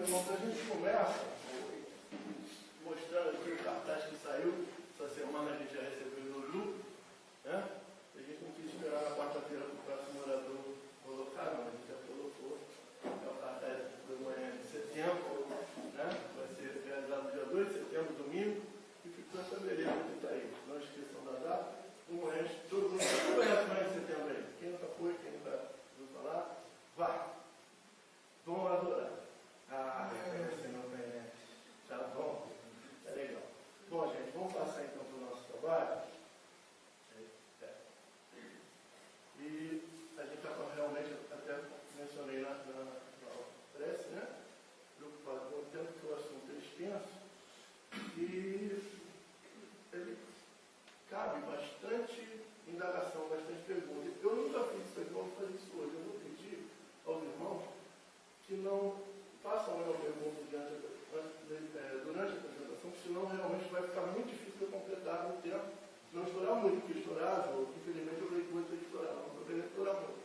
irmãos, a gente começa mostrando aqui o cartaz que saiu. Essa semana a gente já recebeu no grupo, né? A gente não quis esperar na quarta-feira para o próximo orador colocar, não. A gente já colocou. É o cartaz do manhã de setembro, né? Vai ser realizado dia 2 de setembro, domingo, e ficou essa beleza que está aí. Não esqueçam da data. O manhã, todo mundo conhece mais de setembro aí. Quem nunca foi, quem nunca ouviu falar, vá. Vamos adorar. Você não conhece. Tá bom? É legal. Bom, gente, vamos passar então para o nosso trabalho. E a gente está realmente, até mencionei na prece, né? Preocupado com o tempo, que o assunto é extenso. E ele cabe bastante indagação, bastante pergunta. Eu nunca fiz isso aqui, vamos fazer isso hoje. Eu vou pedir aos irmãos que não façam uma pergunta durante a apresentação, senão realmente vai ficar muito difícil de completar no tempo. Não estourar muito, porque estourar, infelizmente eu leio muito de estourar, não estou querendo estourar muito.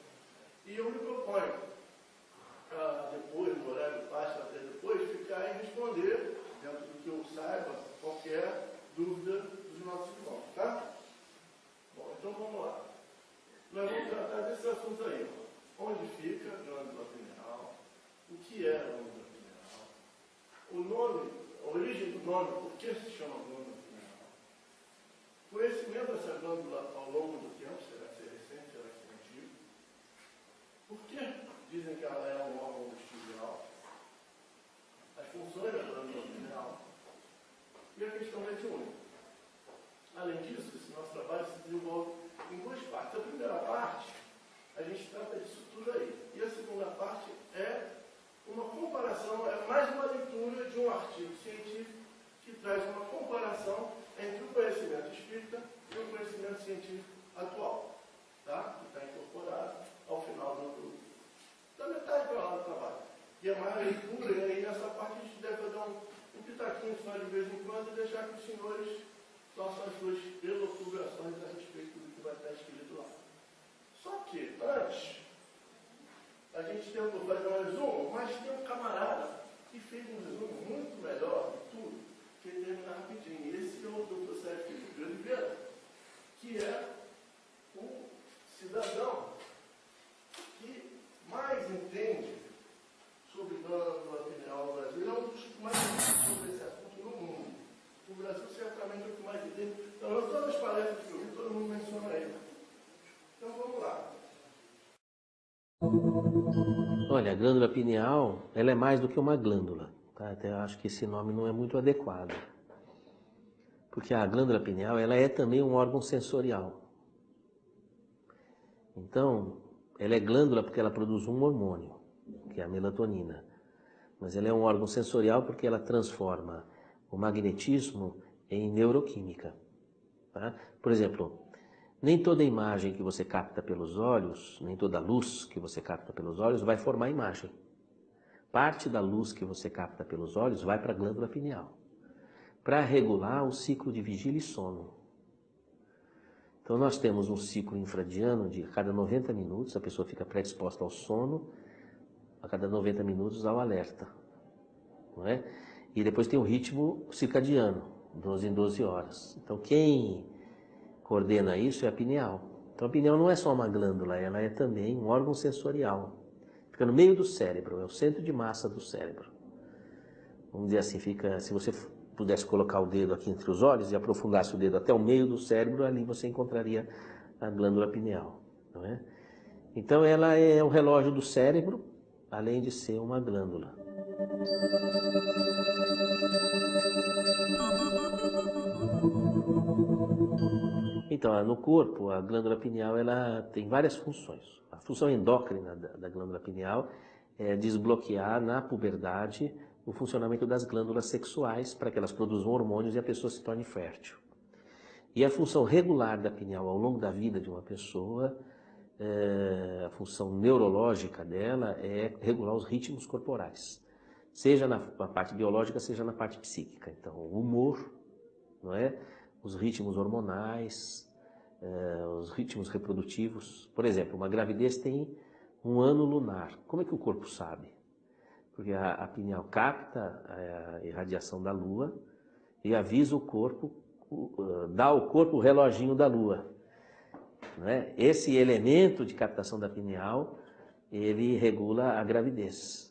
E eu me proponho, depois, no horário baixo, até depois, ficar e responder, dentro do que eu saiba, qualquer dúvida dos nossos irmãos, tá? Bom, então vamos lá. Nós vamos tratar desse assunto aí. Onde fica a glândula pineal? O que é a glândula pineal? O nome, a origem do nome, por que se chama glândula pineal? O conhecimento dessa glândula ao longo do tempo, será que é recente, será que é antigo? Por que dizem que ela é um órgão vestigial? As funções da glândula pineal e a questão mediúnica. Além disso, esse nosso trabalho se desenvolve em duas partes. A primeira parte, a gente trata disso tudo aí. E a segunda parte é uma comparação, é mais uma leitura de um artigo científico que traz uma comparação entre o conhecimento espírita e o conhecimento científico atual, tá? Que está incorporado ao final da metade para lá do trabalho. E é mais leitura, e aí nessa parte a gente deve dar um pitaquinho só de vez em quando e deixar que os senhores façam as suas elucubrações a respeito do que vai estar escrito lá. Só que, antes, a gente tentou fazer um resumo, mas tem um camarada que fez um resumo muito melhor de tudo, que ele termina rapidinho. Esse é o Dr. Sérgio Felipe de Oliveira, que é o cidadão que mais entende sobre glândula pineal no Brasil. Ele é um dos que mais entende sobre esse assunto no mundo. O Brasil certamente é o que mais entende. Então, todas as palestras que eu vi, todo mundo menciona ele. Então, vamos lá. Olha, a glândula pineal, ela é mais do que uma glândula, tá? Até acho que esse nome não é muito adequado. Porque a glândula pineal, ela é também um órgão sensorial. Então, ela é glândula porque ela produz um hormônio, que é a melatonina. Mas ela é um órgão sensorial porque ela transforma o magnetismo em neuroquímica, tá? Por exemplo, nem toda imagem que você capta pelos olhos, nem toda luz que você capta pelos olhos vai formar imagem. Parte da luz que você capta pelos olhos vai para a glândula pineal, para regular o ciclo de vigília e sono. Então nós temos um ciclo infradiano de a cada 90 minutos, a pessoa fica predisposta ao sono, a cada 90 minutos ao alerta, não é? E depois tem o ritmo circadiano, 12 em 12 horas. Então quem coordena isso é a pineal. Então a pineal não é só uma glândula, ela é também um órgão sensorial. Fica no meio do cérebro, é o centro de massa do cérebro. Vamos dizer assim, fica, se você pudesse colocar o dedo aqui entre os olhos e aprofundasse o dedo até o meio do cérebro, ali você encontraria a glândula pineal, não é? Então ela é o relógio do cérebro, além de ser uma glândula. Então, no corpo, a glândula pineal ela tem várias funções. A função endócrina da glândula pineal é desbloquear na puberdade o funcionamento das glândulas sexuais para que elas produzam hormônios e a pessoa se torne fértil. E a função regular da pineal ao longo da vida de uma pessoa, a função neurológica dela é regular os ritmos corporais, seja na parte biológica, seja na parte psíquica. Então, o humor, não é? Os ritmos hormonais, os ritmos reprodutivos. Por exemplo, uma gravidez tem um ano lunar. Como é que o corpo sabe? porque a pineal capta a irradiação da Lua e avisa o corpo, dá ao corpo o reloginho da Lua. Né? Esse elemento de captação da pineal, ele regula a gravidez.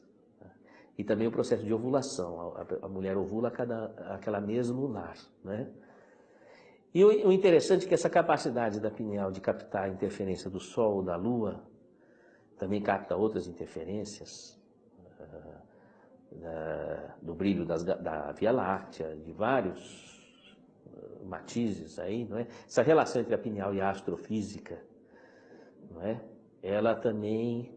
E também o processo de ovulação. A mulher ovula aquela mês lunar. Né? E o interessante é que essa capacidade da pineal de captar a interferência do Sol ou da Lua, também capta outras interferências, do brilho da Via Láctea, de vários matizes aí, não é? Essa relação entre a pineal e a astrofísica, não é? Ela também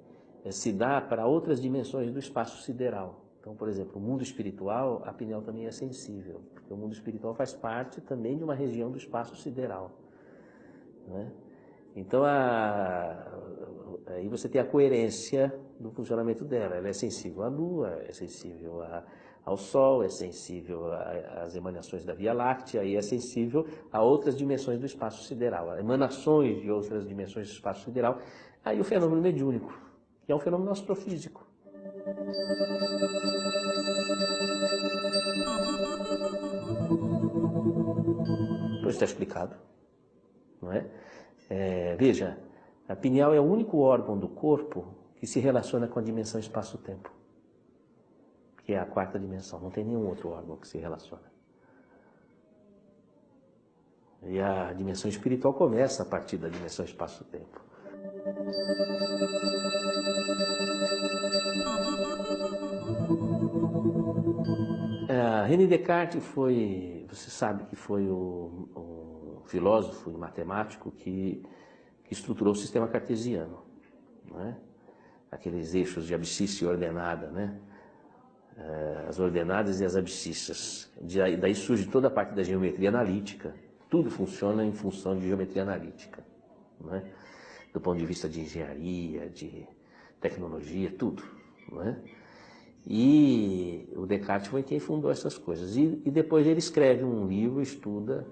se dá para outras dimensões do espaço sideral. Então, por exemplo, o mundo espiritual, a pineal também é sensível, porque o mundo espiritual faz parte também de uma região do espaço sideral, não é? Então, aí você tem a coerência do funcionamento dela. Ela é sensível à Lua, é sensível ao Sol, é sensível às emanações da Via Láctea e é sensível a outras dimensões do espaço sideral, a emanações de outras dimensões do espaço sideral. Aí o fenômeno mediúnico, que é um fenômeno astrofísico. Pois está explicado, não é? Veja, a pineal é o único órgão do corpo que se relaciona com a dimensão espaço-tempo, que é a quarta dimensão. Não tem nenhum outro órgão que se relaciona. E a dimensão espiritual começa a partir da dimensão espaço-tempo. René Descartes você sabe que foi o filósofo e matemático que estruturou o sistema cartesiano, né? Aqueles eixos de abscissa e ordenada, né? As ordenadas e as abscissas. Daí surge toda a parte da geometria analítica. Tudo funciona em função de geometria analítica, né? Do ponto de vista de engenharia, de tecnologia, tudo, né? E o Descartes foi quem fundou essas coisas. E depois ele escreve um livro, estuda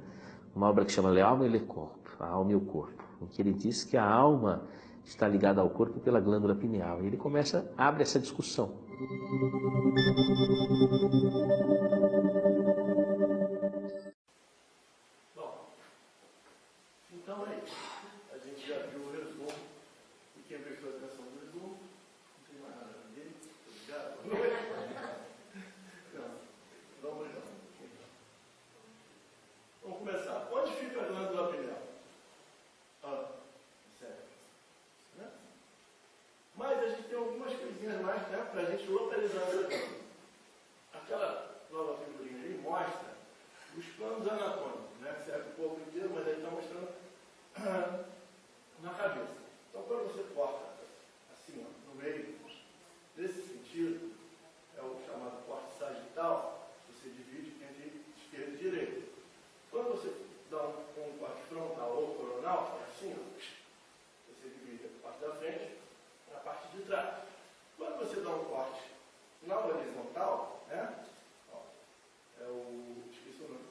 uma obra que chama L'Âme et le Corps, a alma e o corpo, em que ele diz que a alma está ligada ao corpo pela glândula pineal. E ele abre essa discussão. Bom, então é isso. A gente já viu o resumo. E quem prestou atenção no resumo, não tem mais nada a ver. Obrigado. Vamos lá. Vamos começar. Onde fica a glândula pineal? Certo. Né? Mas a gente tem algumas coisinhas mais, né, para a gente localizar essa glândula. Aquela nova figurinha ali mostra os planos anatômicos, né? Serve o corpo inteiro, mas aí está mostrando na cabeça. Então, quando você corta assim, ó, no meio, nesse sentido, é o chamado corte sagital, você divide entre esquerda e direita. Quando você dá um corte frontal ou coronal, é assim, ó, você divide a parte da frente e a parte de trás. Quando você dá um corte na horizontal, né? Ó, esqueci o nome.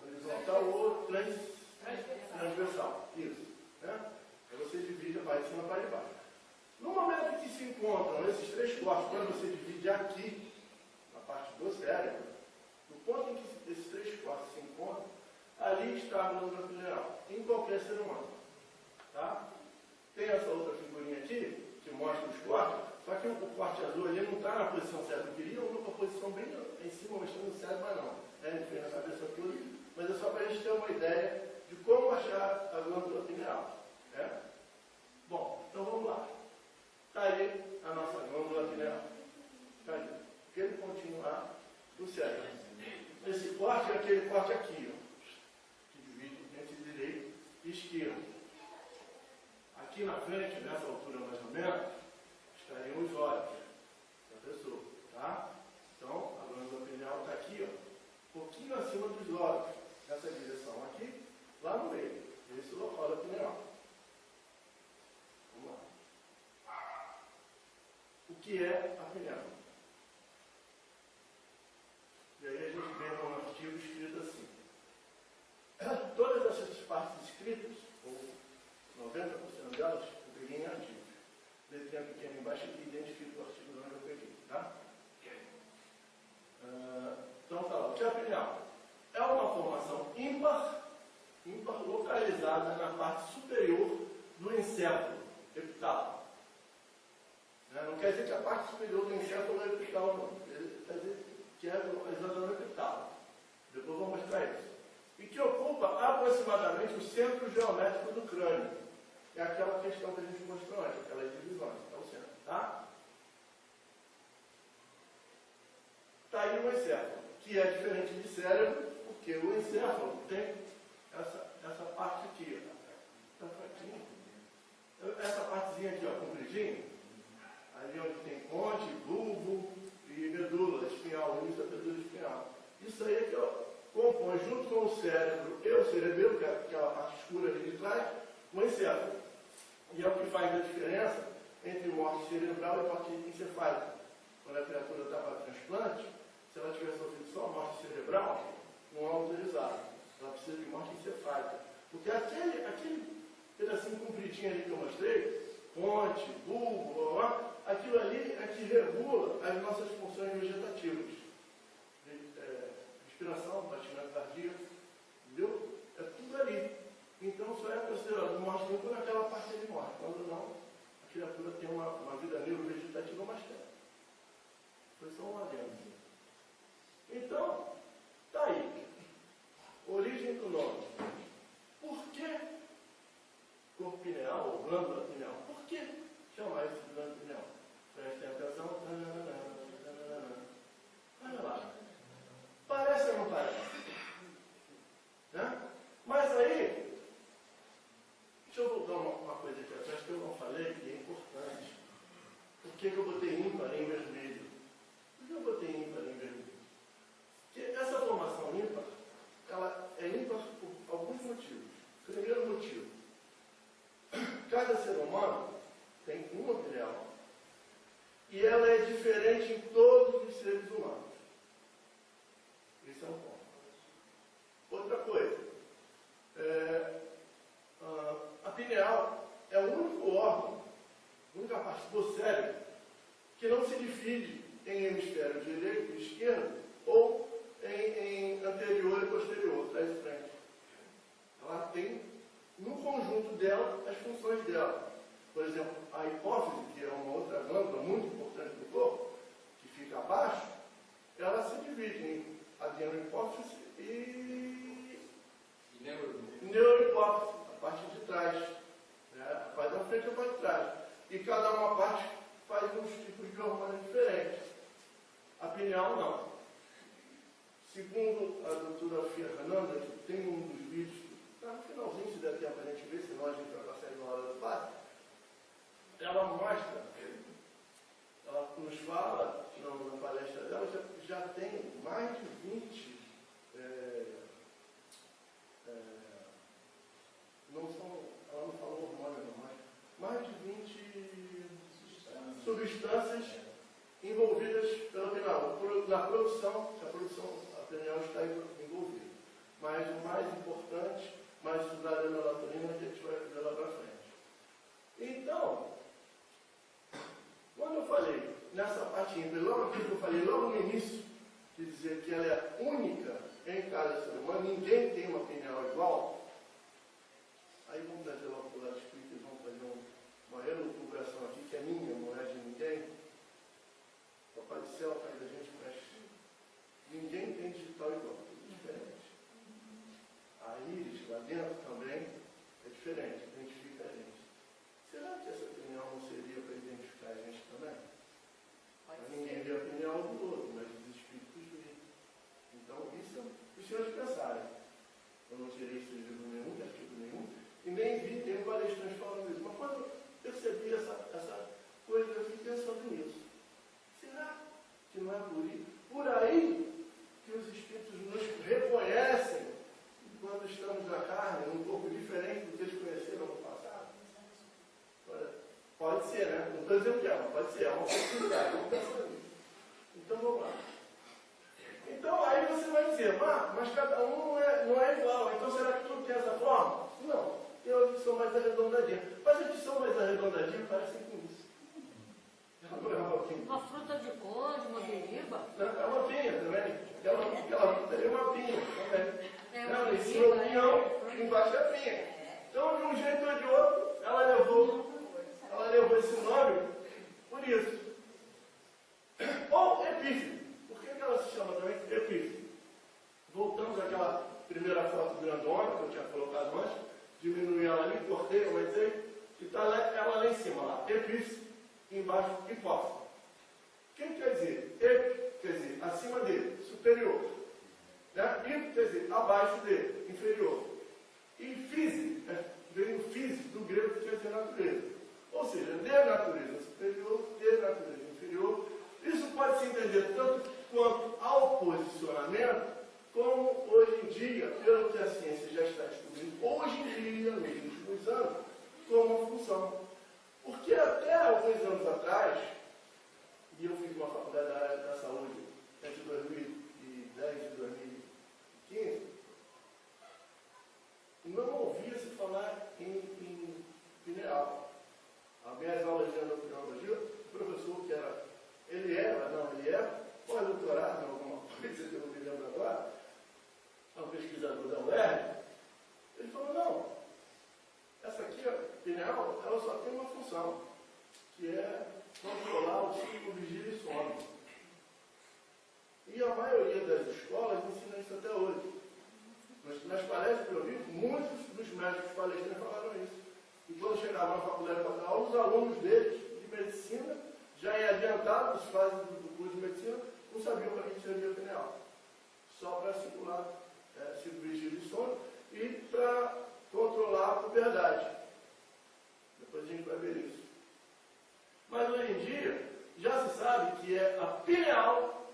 Horizontal ou transversal. Isso. Né? Aí você divide a parte de cima para de baixo. No momento que se encontram esses três cortes, quando você divide aqui, na parte do cérebro, no ponto em que esses três cortes se encontram, ali está a glândula pineal, em qualquer ser humano. Tá? Tem essa outra figurinha aqui, que mostra os cortes, só que o corte azul ali não está na posição certa. Eu queria uma posição bem em cima, mostrando o cérebro, mas não. Ele fez na cabeça toda, mas é só para a gente ter uma ideia de como achar a glândula pineal. Né? Bom, então vamos lá. Está aí a nossa glândula pineal. Está aí. Aquele pontinho lá do cérebro. Esse corte é aquele corte aqui, ó, que divide entre direito e esquerdo. Aqui na frente, nessa altura mais ou menos, estariam os olhos da pessoa. Tá? ímpar localizada na parte superior do encéfalo epital. Não quer dizer que a parte superior do encéfalo é epital, não. Quer dizer que é exatamente epital. Depois vou mostrar isso. E que ocupa aproximadamente o centro geométrico do crânio. É aquela questão que a gente mostrou antes, aquelas divisões. É o centro, tá? Está aí o encéfalo, que é diferente de cérebro, porque o encéfalo tem essa parte aqui, ó. Tá fraquinho. Essa partezinha aqui, ó, compridinha, ali onde tem ponte, bulbo e medula espinhal, o início da medula espinhal. Isso aí é que, ó, compõe junto com o cérebro e o cerebelo, que é aquela parte escura ali de trás, o encéfalo. E é o que faz a diferença entre morte cerebral e morte encefálica. Quando a criatura está para transplante, se ela tiver sofrido só morte cerebral, não é autorizado. Ela precisa de morte encefálica. Porque aquele pedacinho compridinho ali que eu mostrei, ponte, bulbo, aquilo ali é que regula as nossas funções vegetativas. Respiração, batimento cardíaco, entendeu? É tudo ali. Então só é considerado morte limpa naquela parte de morte. Quando não, a criatura tem uma vida neurovegetativa mais tempo. Foi só um adendo. Então, tá aí. Origem do nome. Por que corpo pineal ou glândula pineal? Por que chamar isso de glândula pineal? Prestem atenção. Olha lá. Parece ou não parece? Né? Mas aí, deixa eu voltar uma coisa aqui atrás que eu não falei, que é importante. Por que eu botei ímpar em vermelho? Por que eu botei ímpar em vermelho? Porque essa formação ímpar, ela é ímpar por alguns motivos. Primeiro motivo, cada ser humano tem uma pineal e ela é diferente em todos os seres humanos. Isso é um ponto. Outra coisa, a pineal é o único órgão, a única parte do cérebro que não se divide em hemisfério direito e esquerdo ou em anterior e posterior, trás e frente. Ela tem, no conjunto dela, as funções dela. Por exemplo, a hipófise, que é uma outra glândula muito importante do corpo, que fica abaixo, ela se divide em adenohipófise e neurohipófise, a parte de trás. Né? A parte da frente e a parte de trás. E cada uma parte faz uns tipos de hormônios diferentes. A pineal não. Segundo a doutora Fernanda, que tem um dos vídeos, está no finalzinho, se der tempo a gente ver, senão a gente vai passar aí na hora do passe, ela mostra, ela nos fala, na palestra dela, já tem mais de 20, ela não falou hormônio não, mas mais de 20 substâncias envolvidas pela pineal, na produção, a pineal está envolvida. Mas o mais importante, mais estudado é a melatonina, que a gente vai ver lá para frente. Então, quando eu falei nessa parte ímpar, logo aqui que eu falei, logo no início, de dizer que ela é única em cada ser humano, ninguém tem uma pineal igual, aí vamos trazer logo para o lado escrito e vamos fazer uma elucubração aqui, que é minha, não é de ninguém. O Papai do Céu faz a gente preste. Ninguém tem digital igual, tudo diferente. A íris lá dentro também é diferente, identifica a gente. Será que essa pineal não seria para identificar a gente também? Mas ninguém vê a pineal do outro, mas os espíritos veem. Então, isso os senhores pensarem. Eu não tirei esse livro nenhum, artigo nenhum, e nem vi, tem palestrantes falando isso. Mas quando eu percebi essa coisa, eu fiquei pensando nisso. Será que não é por aí que os espíritos nos reconhecem quando estamos na carne, num corpo diferente do que eles conheceram no passado? Pode ser, né? Não estou dizendo que é, mas pode ser, é uma possibilidade. Vamos pensar nisso. Então vamos lá. Então aí você vai dizer, mas cada um não é igual, então será que tudo tem essa forma? Não. Tem umas que são mais arredondadinhas. Mas as que são mais arredondadinhas parecem com isso. Uma fruta de conde, uma deriva? É uma pinha também. Aquela fruta é uma pinha também. É uma Esse deriva, pinhão, embaixo é pinha. Então, de um jeito ou de outro, ela levou esse nome por isso. Ou epífise. Por que ela se chama também epífise? Voltamos àquela primeira foto grandona que eu tinha colocado antes, diminuí ela ali, cortei, aumentei, e está ela lá em cima, lá, epífise, embaixo, hipófise. O que quer dizer? Ep, quer dizer, acima dele, superior. Né? Hip, quer dizer, abaixo dele, inferior. E fise, vem o fise do grego que quer dizer natureza. Ou seja, de natureza superior, de natureza inferior. Isso pode se entender tanto quanto ao posicionamento, como hoje em dia, pelo que a ciência já está descobrindo, hoje em dia, nos últimos anos, como função. Porque até alguns anos atrás, e eu fiz uma faculdade da área da saúde entre 2010 e 2015, não ouvia-se falar em pineal. As minhas aulas de endocrinologia, o professor que era, ele é pós-doutorado, alguma coisa que eu não me lembro agora, um pesquisador da UERJ, ele falou, não, essa aqui, a pineal, ela só tem uma função, que é controlar o ciclo vigília e sono. E a maioria das escolas ensina isso até hoje. Mas nas palestras que eu vi, muitos dos médicos palestrantes falaram isso. E quando chegavam na faculdade para dar aula, os alunos deles, de medicina, já em adiantados, fase do curso de medicina, não sabiam para que servia a pineal. Só para circular ciclo vigília e sono e para controlar a puberdade. Depois a gente vai ver isso. Mas hoje em dia, já se sabe que é a pineal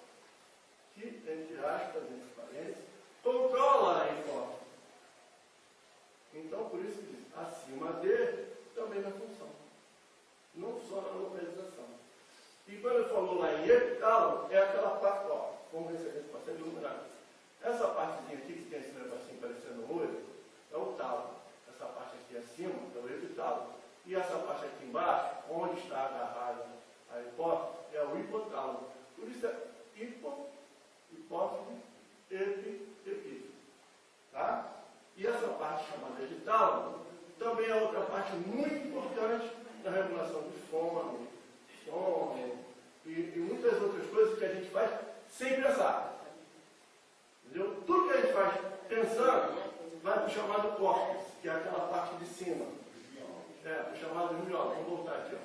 que, entre aspas, entre parênteses, controla a hipófise. Então, por isso que diz, acima de, também na função. Não só na localização. E quando ele falou lá em epitálamo, é aquela parte, ó, vamos ver se a gente consegue iluminar. Essa partezinha aqui, que tem esse negocinho parecendo um olho, é o tálamo. Essa parte aqui acima é o epitálamo. E essa parte aqui embaixo, onde está agarrado a hipófise, é o hipotálamo. Por isso é hipófise, epífise. Tá? E essa parte chamada de tálamo também é outra parte muito importante na regulação do sono e muitas outras coisas que a gente faz sem pensar. Entendeu? Tudo que a gente faz pensando vai para o chamado córtex, que é aquela parte de cima. O chamado miolo. Vamos voltar aqui. Ó.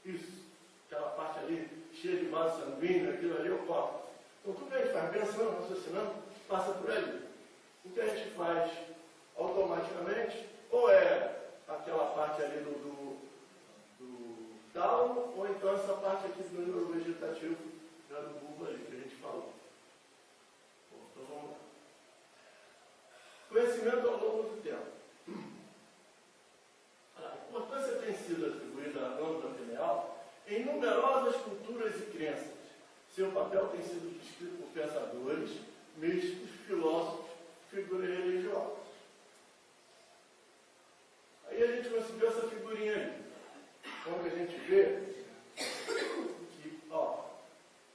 Isso. Aquela parte ali, cheia de vaso sanguíneo, aquilo ali é o córtex. Então, tudo que a gente faz pensando, raciocinando, passa por ali. O que a gente faz automaticamente, ou é aquela parte ali do tálamo, ou então essa parte aqui do neurovegetativo, do bulbo ali, que a gente falou. Então, vamos lá. Conhecimento ao longo do tempo. A importância tem sido atribuída à glândula pineal em numerosas culturas e crenças. Seu papel tem sido descrito por pensadores, místicos, filósofos, figuras religiosas. Aí a gente conseguiu essa figurinha aí. Onde a gente vê que, ó,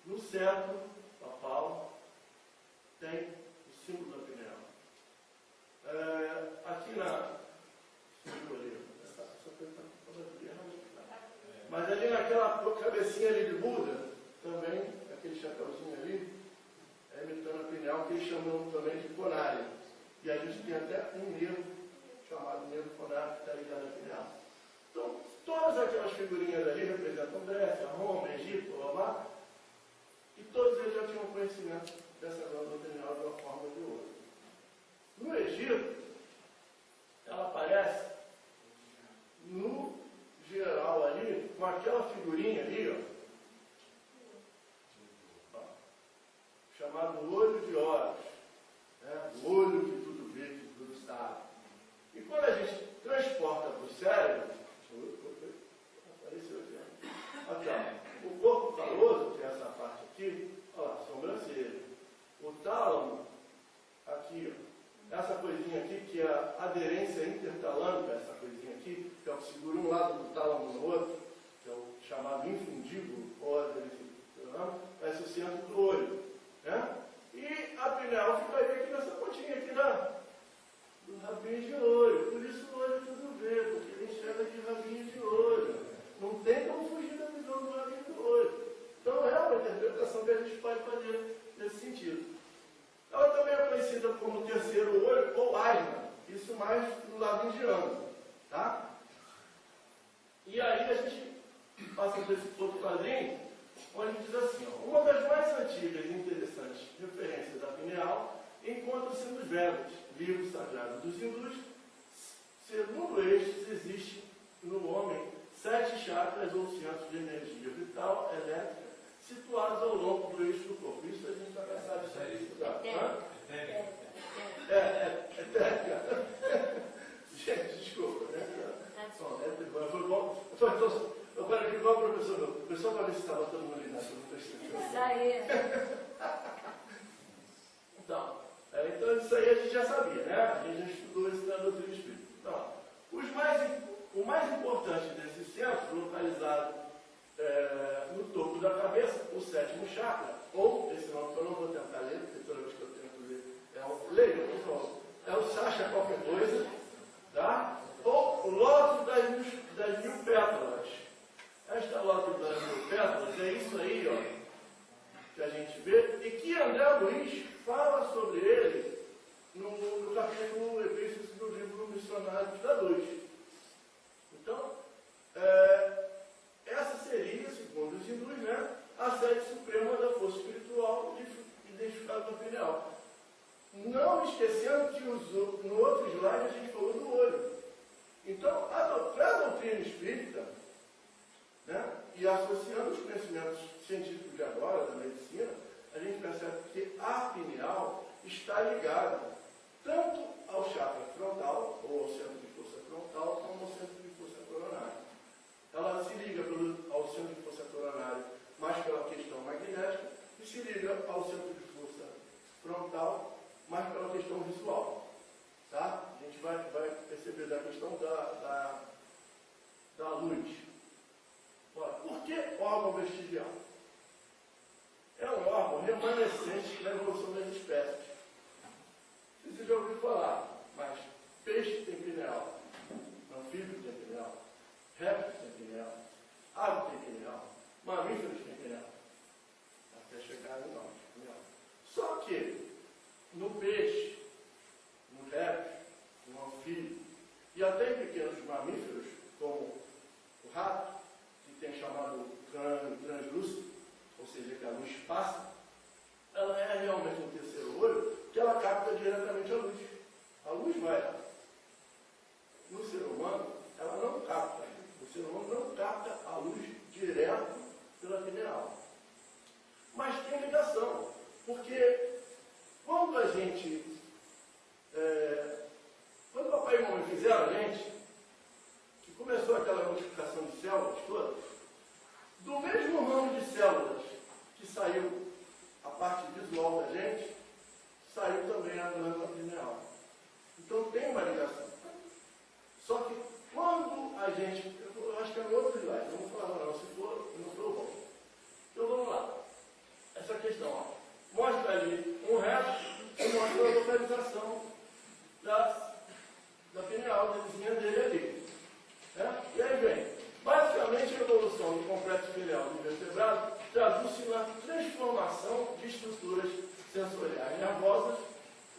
no cetro papal tem o símbolo da pineal. Aqui na mas ali naquela cabecinha ali de Buda, também, aquele chapéuzinho ali, imitando a pineal, que eles chamam também de conária. E a gente tem até um nervo, chamado nervo conário, que está ligado à pineal. Então, todas aquelas figurinhas ali representam Grécia, Roma, Egito, Roma, e todos eles já tinham conhecimento dessa glândula pineal de uma forma ou de outra. No Egito, ela aparece no geral ali, com aquela figurinha ali, ó, chamado olho de Horus, né? O olho que tudo vê, que tudo sabe. E quando a gente transporta para o cérebro, apareceu aqui, ó, o corpo caloso, que é essa parte aqui, olha lá, sobrancelha. O tálamo, aqui, ó. Essa coisinha aqui, que é a aderência intertalâmica, essa coisinha aqui, que é o que segura um lado do tálamo no outro, que é o chamado infundíbulo, ou aderência intertalâmica, vai ser o centro do olho. Né? E a pineal fica outro quadrinho, onde diz assim, ó, uma das mais antigas e interessantes referências da pineal encontra-se nos Vedas, livro sagrado dos hindus. Segundo estes, existe no homem 7 chakras ou centros de energia vital elétrica situados ao longo do eixo do corpo. Isso a gente está cansado de estudar. Gente, desculpa, né? Foi bom. Agora, igual o professor, o pessoal vai ver se estava todo mundo ali na sua Isso aí. Então, isso aí a gente já sabia, né? A gente já estudou isso na doutrina espírita. Então, o mais importante desse centro, localizado no topo da cabeça, o 7º chakra, ou esse nome que eu não vou tentar ler, porque toda vez que eu tento ler, leio, por favor, é o Sacha qualquer coisa, tá? Ou o lótus das 1000 pétalas. Esta lótus das 1000 pétalas é isso aí, ó, que a gente vê, e que André Luiz fala sobre ele no capítulo Epístolas do livro Missionários da Luz. Então, essa seria, segundo os hindus, né, a sede suprema da força espiritual identificada no pineal. Não esquecendo que no outro slide a gente falou do olho. Então, para a doutrina espírita, né, e associando os conhecimentos científicos de agora, da medicina, a gente percebe que a pineal está ligada tanto ao chakra frontal, ou ao centro de força frontal, como ao centro de força coronária. Ela se liga ao centro de força coronária mais pela questão magnética e se liga ao centro de força frontal mais pela questão visual. Tá? A gente vai perceber da questão da luz. Ora, por que órgão vestigial? É um órgão remanescente da evolução das espécies. Você já ouviu falar, mas peixe tem pineal, anfíbio tem pineal, réptil tem pineal, ave tem pineal, mamíferos tem pineal. Até chegar em nós, pineal. Só que no peixe, no réptil, no anfíbio e até em pequenos mamíferos, como o rato, que tem chamado crânio translúcido, ou seja, que a luz passa, ela é realmente um terceiro olho, que ela capta diretamente a luz. A luz vai lá. No ser humano, ela não capta. O ser humano não capta a luz direto pela pineal. Mas tem ligação, porque quando a gente, quando o papai e a mamãe fizeram a gente, que começou aquela multiplicação de células todas, do mesmo ramo de células que saiu a parte visual da gente, saiu também a glândula pineal. Então tem uma ligação. Só que quando a gente, eu acho que é no outro slide, não vou falar não, se for, não for bom. Então vamos lá. Essa questão, ó, mostra ali um reto e mostra a localização da pineal, da vizinha dele ali. Né? E aí vem, basicamente a evolução do complexo pineal do vertebrado traduz-se na transformação de estruturas sensoriais nervosas,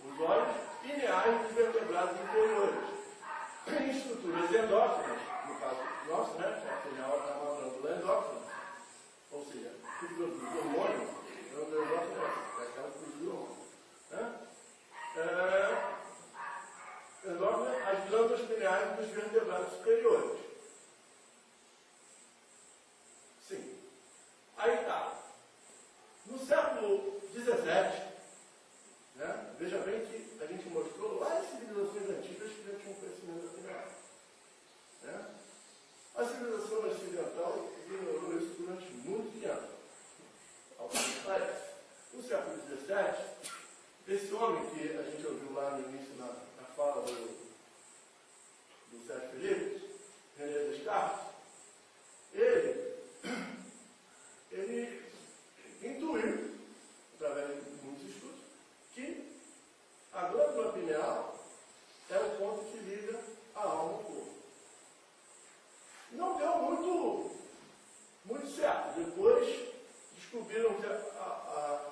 os olhos, pineais dos vertebrados inferiores, em estruturas endócrinas, no caso nosso, né, a pineal é uma glândula endócrina, ou seja, que produz hormônio, a glândula endócrina é aquela que produz hormônio. Né? Endócrina, as glândulas pineais dos vertebrados superiores. Sim. Aí está. No século XVII, né, veja bem que a gente mostrou lá as civilizações antigas que já tinham conhecimento da pineal. Né? A civilização ocidental ignorou isso durante muito tempo. Ao que parece. No século XVII, esse homem que a gente ouviu lá no início na fala do Sérgio Felipe, René Descartes, ele intuiu, através de muitos estudos, que a glândula pineal é o ponto que liga a alma ao corpo. Não deu muito certo. Depois descobriram que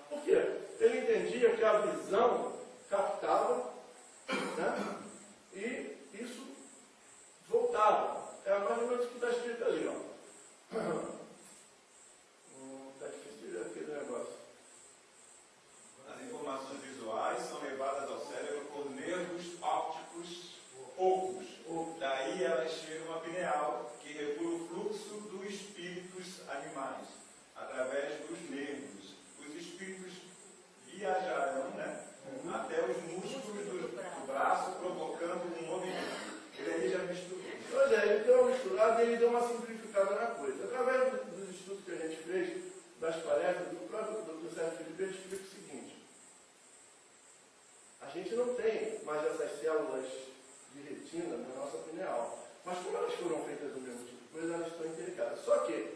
por quê? Ele entendia que a visão captava, né? E isso voltava. É mais ou menos o que está escrito ali, ó. ele deu uma simplificada na coisa. Através dos estudos que a gente fez, das palestras, do próprio Dr. Sérgio Felipe, ele explica o seguinte: a gente não tem mais essas células de retina na nossa pineal, mas como elas foram feitas do mesmo tipo de coisa, elas estão interligadas. Só que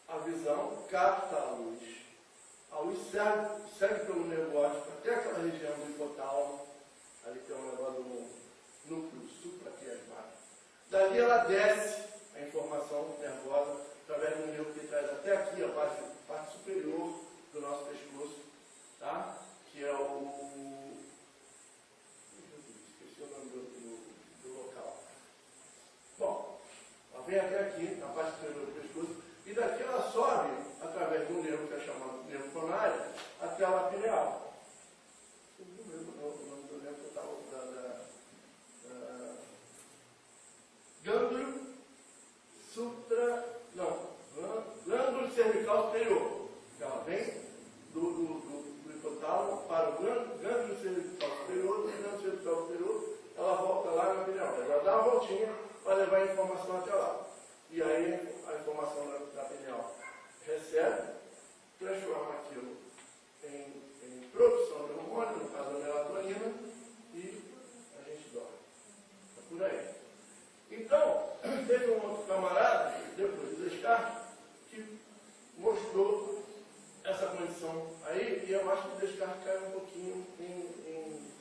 a visão capta a luz segue pelo nervo óptico até aquela região do hipotálamo, ali tem um negócio do núcleo supraquiasmático. Dali ela desce a informação nervosa através do nervo que traz até aqui a parte superior do nosso pescoço, tá? Que é o... esqueci o nome do local. Bom, ela vem até aqui, na parte superior do pescoço, e daqui ela sobe através do nervo que é chamado nervo coronário até a lapineal. Eu não lembro o nome do nervo total glândula cervical superior. Ela vem do hipotálamo para o glândula cervical superior, do glândula cervical superior, ela volta lá na pineal. Ela dá uma voltinha para levar a informação até lá. E aí a informação da pineal recebe, transforma aquilo em produção de hormônio, no caso da melatonina, e a gente dorme. É por aí. Então, teve um outro camarada, depois do Descartes, que mostrou essa condição aí, e eu acho que o Descartes caiu um pouquinho em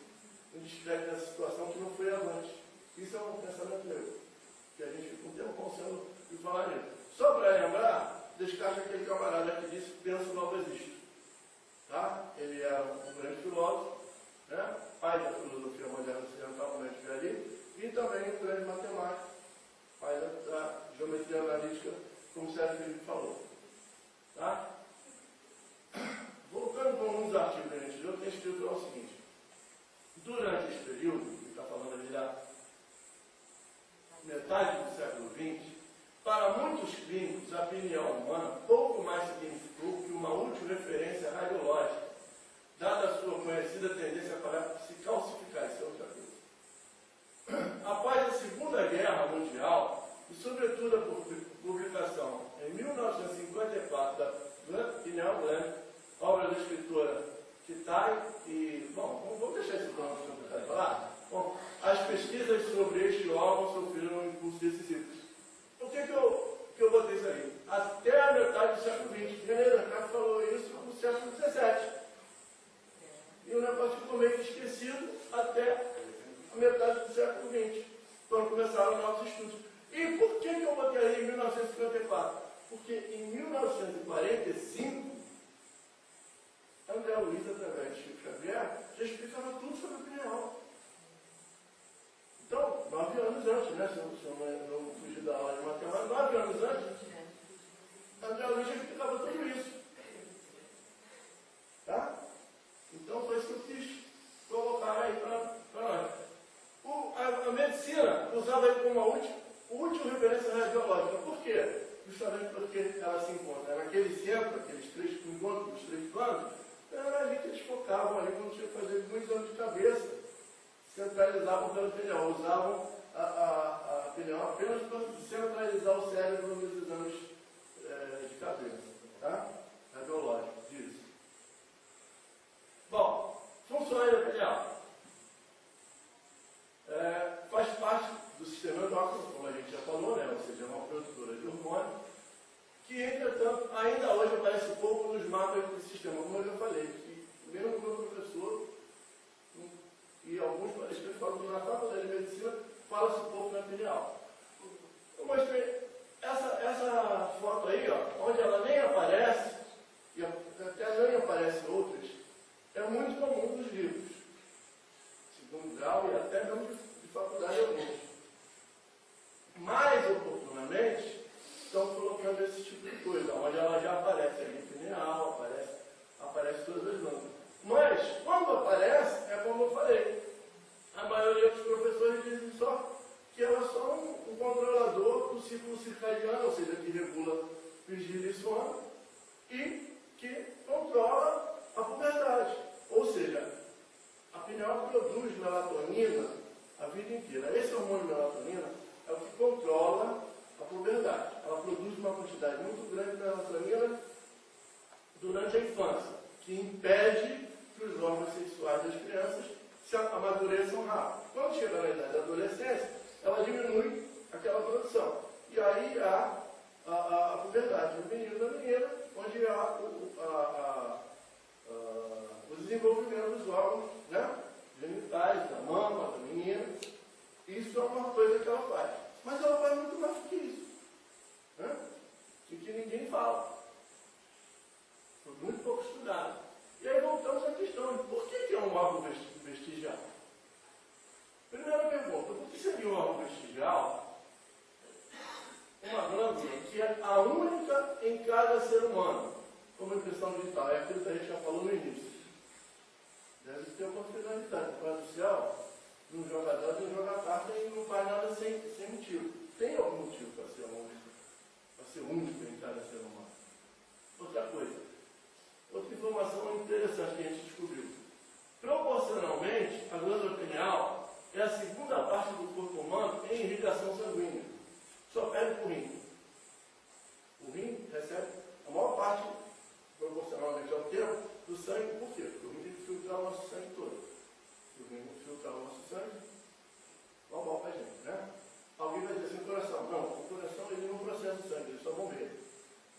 descrédito dessa situação que não foi avante. Isso é um pensamento meu, que a gente fica um tempo pensando em falar nisso. Só para lembrar, Descartes é aquele camarada que disse: penso, logo existo. Tá? Ele era um grande filósofo, né? Pai da filosofia moderna ocidental, como a gente vê ali, e também um grande matemático, pai da geometria analítica, como o Sérgio Felipe falou. Tá? Voltando para um dos artigos que a gente leu, tem escrito lá o seguinte: durante esse período, que está falando ali da metade do século XX, para muitos clínicos, a pineal humana pouco mais significou que uma útil referência radiológica, dada a sua conhecida tendência para se calcificar, isso é outra coisa. Após a Segunda Guerra Mundial, e sobretudo a publicação em 1954 da Pineal Gland, obra da escritora Kitai e... Bom, vamos deixar esse nome para o Kitai falar. Bom, as pesquisas sobre este órgão sofreram um impulso decisivo. Por que eu botei isso aí? Até a metade do século XX. René Descartes falou isso no século XVII. E o negócio ficou meio esquecido até a metade do século XX, quando começaram novos estudos. E por que eu botei aí em 1954? Porque em 1945, André Luiz, através de Chico Xavier, já explicava tudo sobre a pineal. Então, 9 anos antes, né? Se eu não fugir da aula de matemática, 9 anos antes, André Luiz já explicava tudo isso. Tá? Então, foi isso que eu quis colocar aí para nós. A medicina usava ele como uma útil referência radiológica. Por quê? Justamente porque ela se encontra naquele centro, aqueles três encontros dos três planos, era ali que eles focavam ali quando tinha que fazer muitos exames de cabeça, centralizavam pela pineal, usavam a pineal apenas para centralizar o cérebro nos exames de cabeça, tá? Radiológicos, isso. Bom, funções da pineal. Faz parte do sistema endócrino, como a gente já falou, né? Ou seja, é uma produtora de hormônio, que, entretanto, ainda hoje aparece pouco nos mapas do sistema, como eu já falei, que mesmo o meu professor e alguns palestrantes falam que na faculdade de medicina fala-se pouco na pineal. Eu mostrei essa foto aí, ó, onde ela nem aparece, e até nem aparecem outras, é muito comum nos livros. Segundo grau e até mesmo de faculdade alguns. Mais oportunamente, estão colocando esse tipo de coisa, onde ela já aparece ali pineal, aparece todas as glândulas. Mas, quando aparece, é como eu falei, a maioria dos professores dizem só que ela é só um controlador do ciclo circadiano, ou seja, que regula vigília e sono, e que controla a puberdade. Ou seja, a pineal produz melatonina a vida inteira. Esse hormônio melatonina é o que controla a infância, que impede que os órgãos sexuais das crianças se amadureçam rápido. Quando chega na idade da adolescência, ela diminui aquela produção. E aí há a puberdade do menino e da menina, onde há o desenvolvimento dos órgãos, né, genitais, da mama, da menina. Isso é uma coisa que ela faz. Mas ela faz muito mais do que isso. Né? E que ninguém fala. Foi muito pouco estudado. E aí voltamos à questão de por que é um órgão vestigial? Primeira pergunta, por que seria um órgão vestigial uma glândula que é a única em cada ser humano, como impressão digital? É aquilo que a gente já falou no início. Deve ter uma finalidade. O Pai do Céu, de um jogador, de um jogar carta e não faz nada sem motivo. Tem algum motivo para ser único em cada ser humano. Outra coisa, outra informação interessante que a gente descobriu. Proporcionalmente, a glândula pineal é a segunda parte do corpo humano em irrigação sanguínea. Só perde o rim. O rim recebe a maior parte, proporcionalmente ao tempo, do sangue. Por quê? Porque o rim tem que filtrar o nosso sangue todo. Se o rim não filtrar o nosso sangue, normal para a gente, né? Alguém vai dizer assim, coração. Não, o coração ele não processa o sangue, ele só bombeia.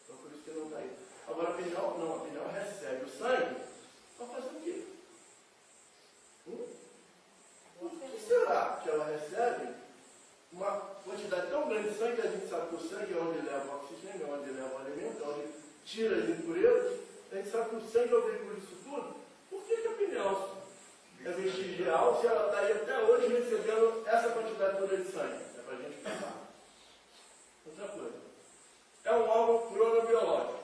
Então por isso que ele não está aí. Agora a pineal, não, a pineal recebe o sangue para fazer o quê? O que será que ela recebe uma quantidade tão grande de sangue que a gente sabe que o sangue é onde leva o oxigênio, é onde leva o alimento, é onde tira as impurezas. A gente sabe que o sangue é o veículo disso tudo. Por que a pineal é vestigial se ela está aí até hoje recebendo essa quantidade toda de sangue? É para a gente pensar. Outra coisa. É um órgão cronobiológico.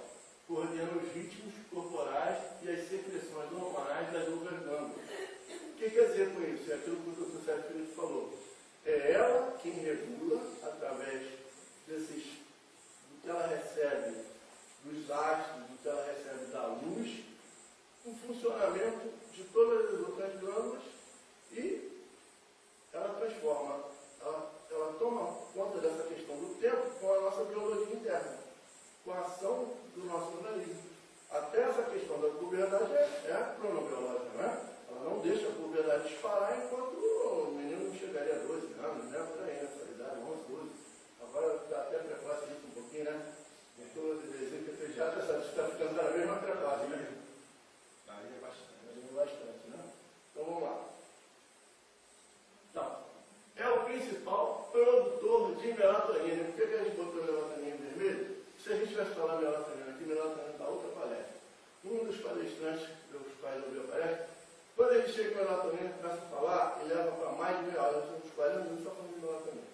Coordena os ritmos corporais e as secreções hormonais das outras glândulas. O que quer dizer com isso? É aquilo que o Dr. Sérgio Felipe falou. É ela quem regula, através do que ela recebe dos astros, do que ela recebe da luz, o funcionamento de todas as outras glândulas e ela transforma, ela toma conta dessa questão do tempo com a nossa biologia interna, com a ação do nosso organismo. Até essa questão da puberdade é cronobiológica, né? Ela não deixa a puberdade disparar enquanto o menino não chegaria a 12 anos, né? Por aí, nessa idade, 11, 12. Agora está até precoce isso um pouquinho, né? Então, dizer que a pediatra está ficando cada vez mais precoce, né? Varia bastante. Varia bastante, né? Então vamos lá. Então, é o principal produtor de melatonina. Por que a gente botou melatonina em vermelho? Se a gente tivesse falado melatonina aqui, melatonina está outra palestra. Um dos palestrantes, dos quais eu vi a palestra, quando ele chega em melatonina e começa a falar, ele leva para mais de meia hora, uns 40 minutos só falando de melatonina.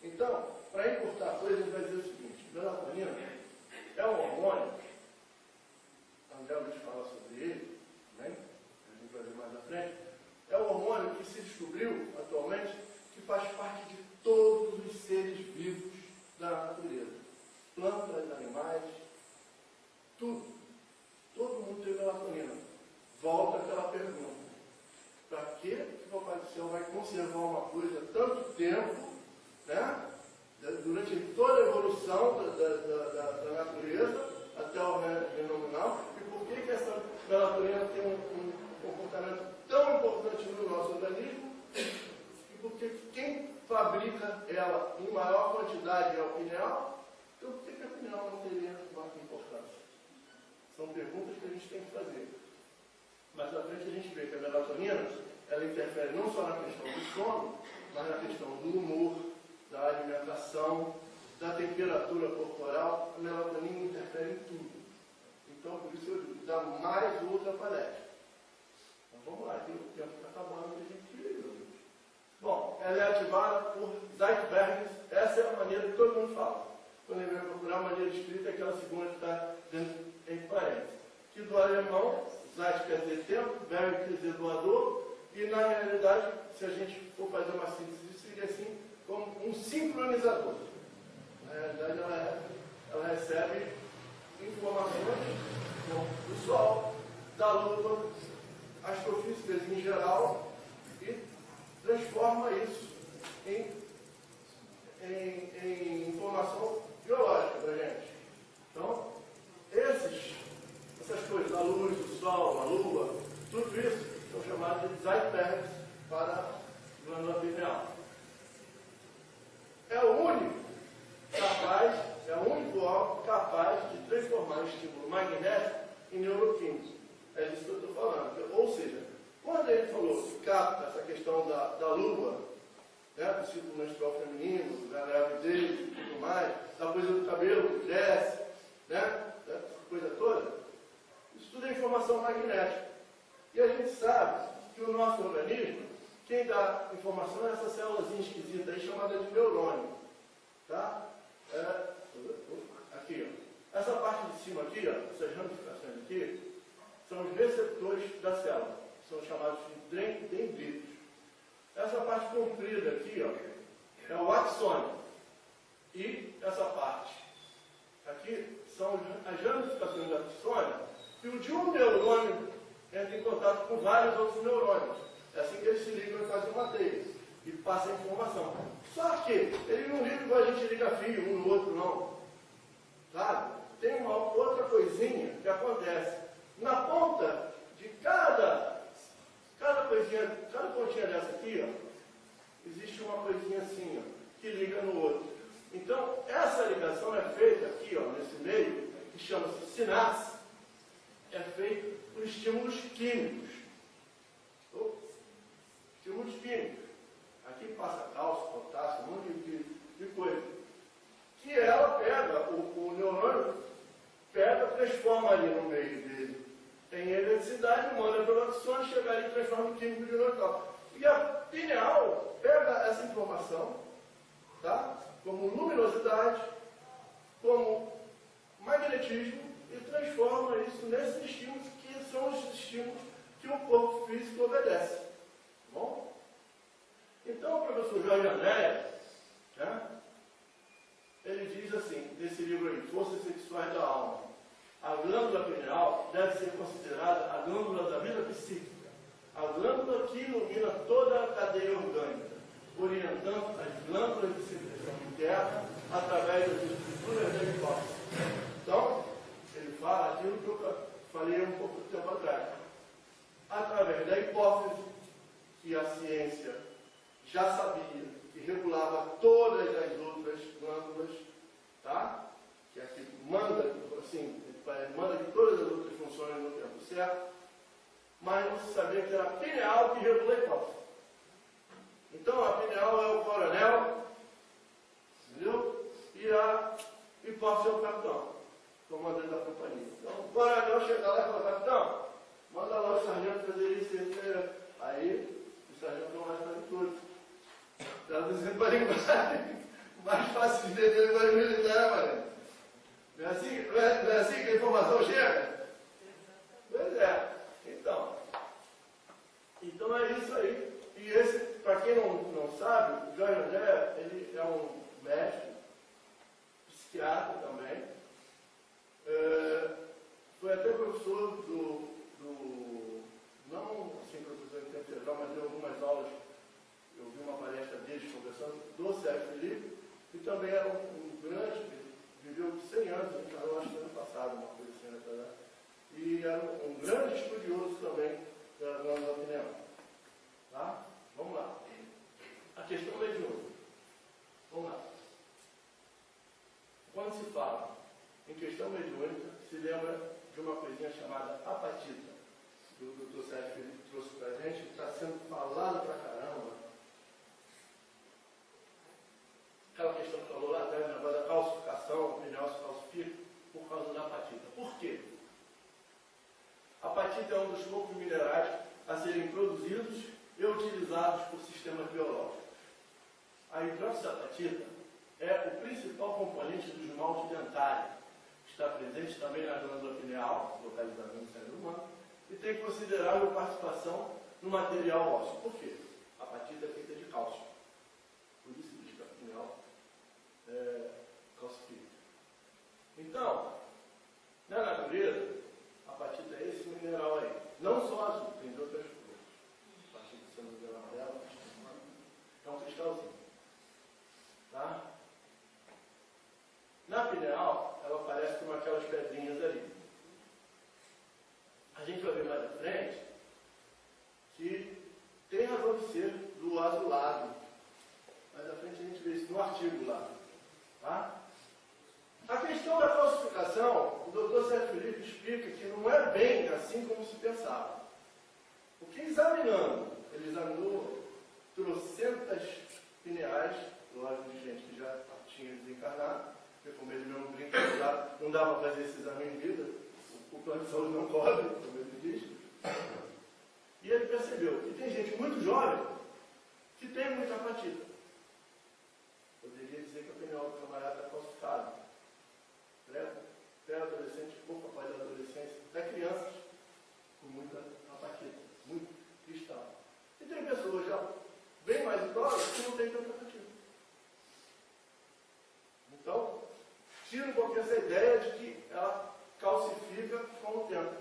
Então, para encurtar a coisa, ele vai dizer o seguinte: melatonina é um hormônio, André Luiz fala sobre ele, né? A gente vai ver mais à frente. É um hormônio que se descobriu atualmente que faz parte de todos os seres vivos da natureza. Plantas, animais, tudo. Todo mundo tem melatonina. Volta àquela pergunta. Para que o Papai do Céu vai conservar uma coisa tanto tempo, né? Durante toda a evolução da natureza, até o reino nominal, e por que essa melatonina tem um comportamento tão importante no nosso organismo, e por que quem fabrica ela em maior quantidade é o pineal, então por que a pineal não teria uma importância? São perguntas que a gente tem que fazer. Mas à frente a gente vê que a melatonina, ela interfere não só na questão do sono, mas na questão do humor, da alimentação, da temperatura corporal. A melatonina interfere em tudo. Então, por isso eu digo, dá mais outra palestra. Então vamos lá, o tempo está acabando e a gente tira. Bom, ela é ativada por Zeitberg. Essa é a maneira que todo mundo fala. Quando ele vai procurar a maneira escrita, é aquela segunda que está dentro entre parênteses. Que do alemão, Zeit quer dizer tempo, Berg quer dizer doador, e na realidade, se a gente for fazer uma síntese, seria assim, como um sincronizador. Na realidade, ela recebe informações do Sol, da Lua, astrofísicas em geral, e transforma isso em informação biológica para a gente. Então, essas coisas, a Sol, a Lua, tudo isso são chamados de Zeitbergs para a glândula pineal. É o único órgão capaz de transformar o estímulo magnético em neuroquímico. É disso que eu estou falando. Ou seja, quando ele falou que capta essa questão da Lua, né, do ciclo menstrual feminino, da gravidez e tudo mais, da coisa do cabelo que cresce, né, essa coisa toda, isso tudo é informação magnética. E a gente sabe que o nosso organismo, quem dá informação é essa célulazinha esquisita aí chamada de neurônio. Tá? Aqui, ó. Essa parte de cima aqui, ó, essas ramificações aqui, são os receptores da célula. São chamados de dendritos. Essa parte comprida aqui, ó, é o axônio. E essa parte aqui são as ramificações do axônio, e o de um neurônio entra em contato com vários outros neurônios. É assim que eles se ligam e fazem uma teia e passa a informação. Só que ele não liga igual a gente liga fio um no outro, não. Sabe? Tem uma outra coisinha que acontece. Na ponta de cada pontinha dessa aqui, ó, existe uma coisinha assim, ó, que liga no outro. Então, essa ligação é feita aqui, ó, nesse meio, que chama-se sinapse, é feita por estímulos químicos. Estímulos químicos. Aqui passa cálcio, potássio, um monte de coisa. Que ela pega, o neurônio pega, transforma ali no meio dele em eletricidade, manda pelo axônio, chega ali e transforma em químico de neural. E a pineal pega essa informação, tá? Como luminosidade, como magnetismo, e transforma isso nesses estímulos que são os estímulos que o corpo físico obedece. Tá bom? Então, o professor Jorge Andréa, né, ele diz assim, nesse livro aí, Forças Sexuais da Alma, a glândula pineal deve ser considerada a glândula da vida psíquica, a glândula que ilumina toda a cadeia orgânica, orientando as glândulas de secreção interna através das estruturas da hipófise. Então, ele fala aquilo que eu falei um pouco de tempo atrás. Através da hipófise, que a ciência já sabia, que regulava todas as outras glândulas, tá? Que é que manda, assim, manda que todas as outras funcionem no tempo certo, mas não se sabia que era a pineal que regula a hipófise. Então, a pineal é o coronel, entendeu? E a hipófise é o capitão, comandante da companhia. Então, o coronel chega lá e fala, capitão, manda lá o sargento fazer isso. Aí, o sargento não vai fazer tudo. Traduzindo para a linguagem mais fácil de entender a linguagem militar, mano. Não é assim que a informação chega? Pois é. Então é isso aí. E esse, para quem não sabe, o Jorge Andréa, ele é um médico, psiquiatra também. Foi até professor não assim professor em tempo integral, mas deu algumas aulas. Eu vi uma palestra deles conversando do Sérgio Felipe, e também era um grande, viveu 100 anos, eu acho que ano passado, uma coisa assim, né? E era um grande estudioso também da glândula pineal. Tá? Vamos lá. A questão mediúnica. Vamos lá. Quando se fala em questão mediúnica, se lembra de uma coisinha chamada apatita, que o Dr. Sérgio Felipe trouxe para a gente, que está sendo falado pra caramba. Aquela questão que falou lá atrás, negócio da calcificação, o pineal se calcifica por causa da apatita. Por quê? A apatita é um dos poucos minerais a serem produzidos e utilizados por sistemas biológicos. A hidroxiapatita é o principal componente do esmalte dentário. Está presente também na glândula pineal, localizada no cérebro humano, e tem considerável participação no material ósseo. Por quê? A apatita é feita de cálcio. Por isso diz que a pineal calcifica. Então, na natureza, a apatita é esse mineral aí. Não só azul, tem de outras cores. A partir de sendo de amarelo, é um cristalzinho. Tá? Na pineal, ela parece como aquelas pedrinhas ali. A gente vai ver Sérgio Felipe explica que não é bem assim como se pensava. Porque examinando, ele examinou trocentas pineais, lógico, de gente que já tinha desencarnado, porque como ele mesmo brinca, não dá para fazer esse exame em vida, o plano de saúde não cobre, como ele diz. E ele percebeu que tem gente muito jovem que tem muita apatita. Poderia dizer que a pineal do camarada está falsificada. Pré-adolescente, pouco após a adolescência, até crianças com muita apatita, muito cristal. E tem pessoas já bem mais idosas que não têm tanta apatita. Então, tira um pouquinho essa ideia de que ela calcifica com o tempo.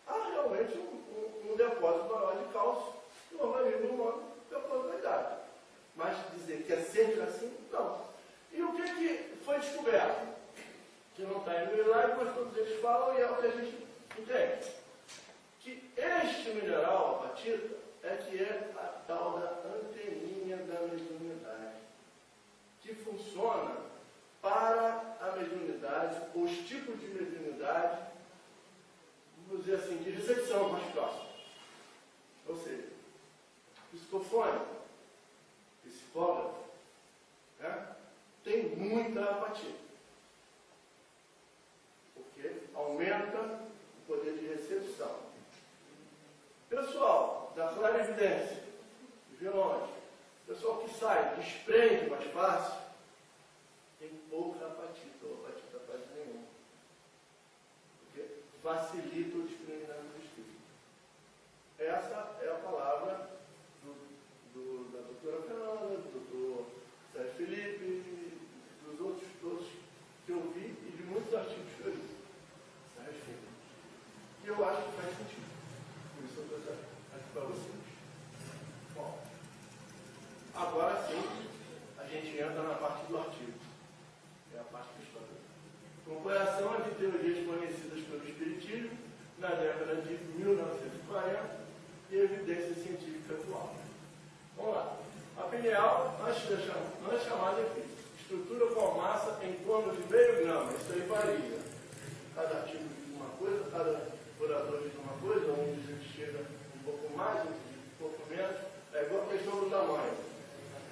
Há realmente um depósito maior de cálcio no organismo humano depois da idade. Mas dizer que é sempre assim, não. E o que foi descoberto? Que não está indo lá, mas todos eles falam e é o que a gente entende. Que este mineral, a apatita, é que é a tal da anteninha da mediunidade, que funciona para a mediunidade, os tipos de mediunidade, vamos dizer assim, de recepção mais próxima. Ou seja, psicofone, psicógrafo, né, tem muita apatita. Porque aumenta o poder de recepção. Pessoal da clarividência, vilões, pessoal que sai, desprende mais fácil, tem pouca apatita, ou apatita quase nenhuma. Porque facilita o desprendimento do espírito. Essa é a palavra da doutora Fernanda, do doutor Sérgio Felipe, dos outros todos que eu vi e de muitos artigos que eu li. Sérgio Felipe. E eu acho que faz sentido. Por isso eu estou trazendo aqui para vocês. Bom, agora sim, a gente entra na parte do artigo. É a parte que eu estou dando. Comparação de teorias fornecidas pelo Espiritismo na década de 1940 e evidência científica atual. Vamos lá. A pineal, antes chamada aqui, estrutura com massa em torno de meio grama. Isso aí varia. Cada artigo diz uma coisa, cada orador diz uma coisa, um diz que chega um pouco mais, outro diz um pouco menos. É igual a questão do tamanho.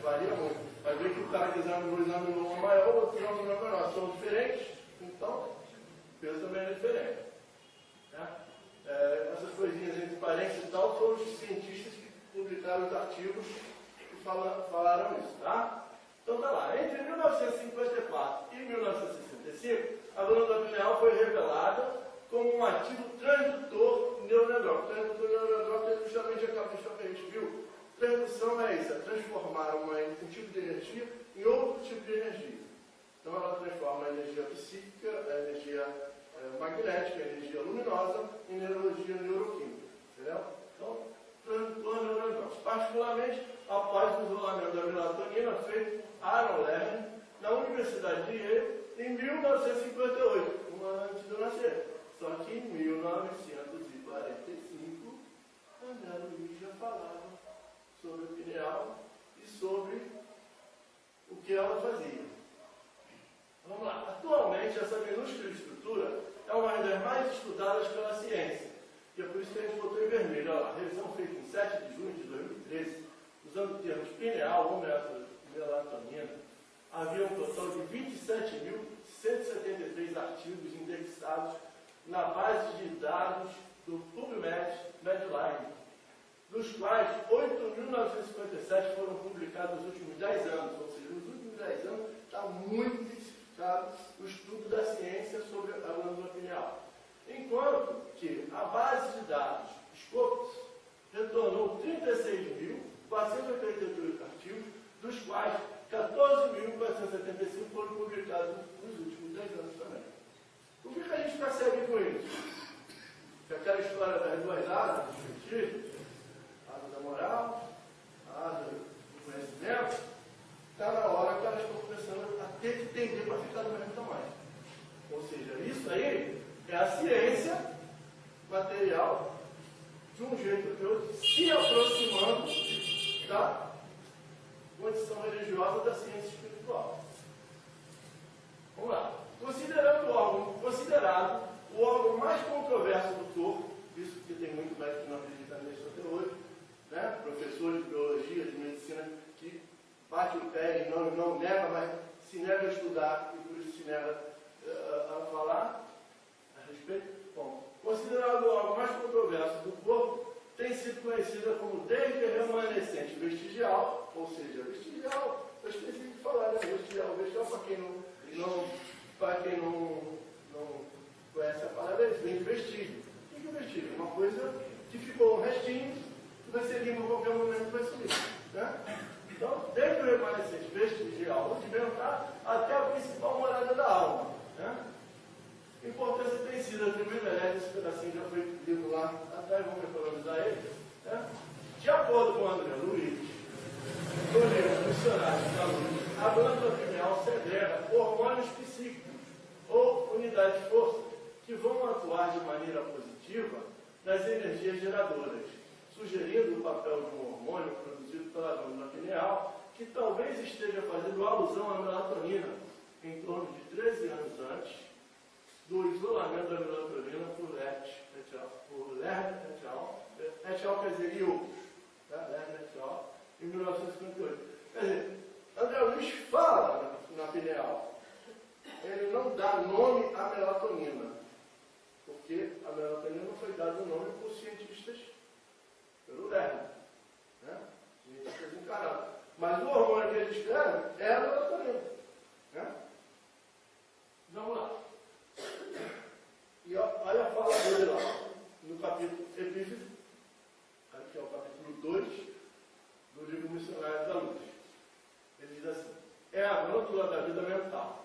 Varia muito. Vai ver que o cara que examinou uma maior, o outro examinou uma menor. São diferentes, então o peso também é diferente. Né? Essas coisinhas entre parênteses e tal foram os cientistas que publicaram os artigos que falaram isso. Tá? Então tá lá. Entre 1954 e 1965, a glândula pineal foi revelada como um ativo transdutor neuronegrófico. Transdutor neuronegrófico é justamente aquela questão que a gente viu. Transdução é isso, é transformar um tipo de energia em outro tipo de energia. Então ela transforma a energia psíquica, a energia magnética, a energia luminosa em energia neuroquímica. Entendeu? Então, transdutor neuronegrófico. Particularmente, após o isolamento da melatonina feito por Aaron Lerner, na Universidade de Yale, em 1958, um ano antes de eu nascer. Só que em 1945, André Luiz já falava sobre a pineal e sobre o que ela fazia. Vamos lá. Atualmente, essa minúscula estrutura é uma das mais estudadas pela ciência. E é por isso que a gente botou em vermelho. Olha lá, revisão feita em 7 de junho de 2013, usando o termo pineal ou melatonina, havia um total de 27.173 artigos indexados na base de dados do PubMed Medline, dos quais 8.957 foram publicados nos últimos 10 anos, ou seja, nos últimos 10 anos está muito intensificado o estudo da ciência sobre a glândula pineal. Enquanto que a base de dados Scopus retornou 36.488 artigos, dos quais 14.475 foram publicados nos últimos 10 anos também. O que a gente percebe com isso? Que aquela história das duas asas do espiritismo, a asa da moral, a asa do conhecimento, está na hora que elas estão começando a ter que tender para ficar do mesmo tamanho. Ou seja, isso aí é a ciência material, de um jeito ou de outro, se aproximando da condição religiosa da ciência espiritual. Vamos lá. Considerado o órgão não nega, mas se nega a estudar e por isso se nega a falar a respeito. Bom, considerado o órgão mais controverso do corpo, tem sido conhecida como desde remanescente vestigial, ou seja, vestigial, eu esqueci de falar, né? Vestigial, para quem não conhece a palavra, vem de vestígio. O que é vestígio? Uma coisa que ficou um restinho, que vai ser limpo a qualquer momento, vai sumir. Né? Então, desde o remanescente vestigial, rudimentar, até a principal morada da alma. Né? A importância tem sido atribuída, aliás, esse pedacinho já foi lido lá atrás, vamos economizar ele. Né? De acordo com André Luiz, do livro Missionários da Luz, a glândula pineal segrega hormônios psíquicos ou unidades de força que vão atuar de maneira positiva nas energias geradoras, sugerindo o papel de um hormônio produzido pela glândula pineal que talvez esteja fazendo alusão à melatonina em torno de 13 anos antes do isolamento da melatonina por Lerner et al. Et al. Quer dizer, e outros. Tá? Lerner et al. Em 1958. Quer dizer, André Luiz fala na pineal. Ele não dá nome à melatonina, porque a melatonina não foi dada nome por cientistas, pelo Lerner. Né? Cientistas encarnados. Mas o hormônio que ele escreve é a melatonina. Né? Vamos lá. E olha a fala dele lá, no capítulo Epífise, que é o capítulo 2 do livro Missionários da Luz. Ele diz assim: é a glândula da vida mental.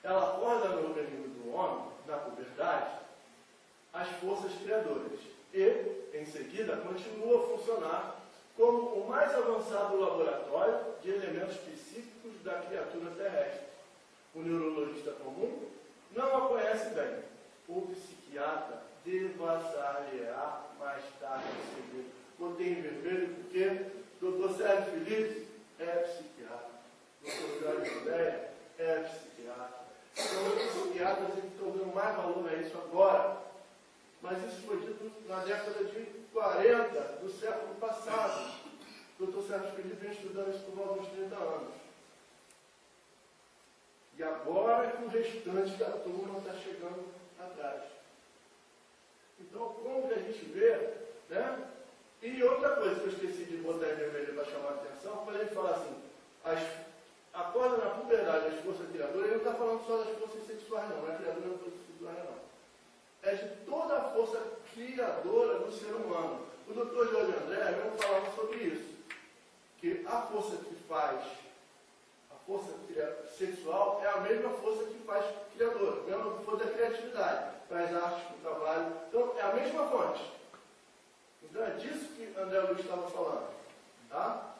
Ela acorda no organismo do homem, na puberdade, as forças criadoras e, em seguida, continua a funcionar como o mais avançado laboratório de elementos psíquicos da criatura terrestre. O neurologista comum não a conhece bem. O psiquiatra devassar-lhe-á mais tarde em seguida. Botei em vermelho porque Dr. Sérgio Felipe é psiquiatra. Dr. Jorge Judéia é psiquiatra. Então, os psiquiatras estão dando mais valor a isso agora. Mas isso foi dito na década de 40 do século passado. Dr. Sérgio Felipe vem estudando isso por volta de 30 anos. E agora é que o restante da turma está chegando atrás. Então, como que a gente vê, né? E outra coisa que eu esqueci de botar em vermelho para chamar a atenção, quando a gente fala assim, acorda na puberdade as forças criadoras, ele não está falando só das forças sexuais, não é criadora das forças sexuais, não. É de toda a força criadora do ser humano. O Dr. Jorge André mesmo falava sobre isso, que a força que faz força sexual é a mesma força que faz criadora, a mesma força da criatividade, faz arte, o trabalho. Então, é a mesma fonte. Então, é disso que André Luiz estava falando. Tá?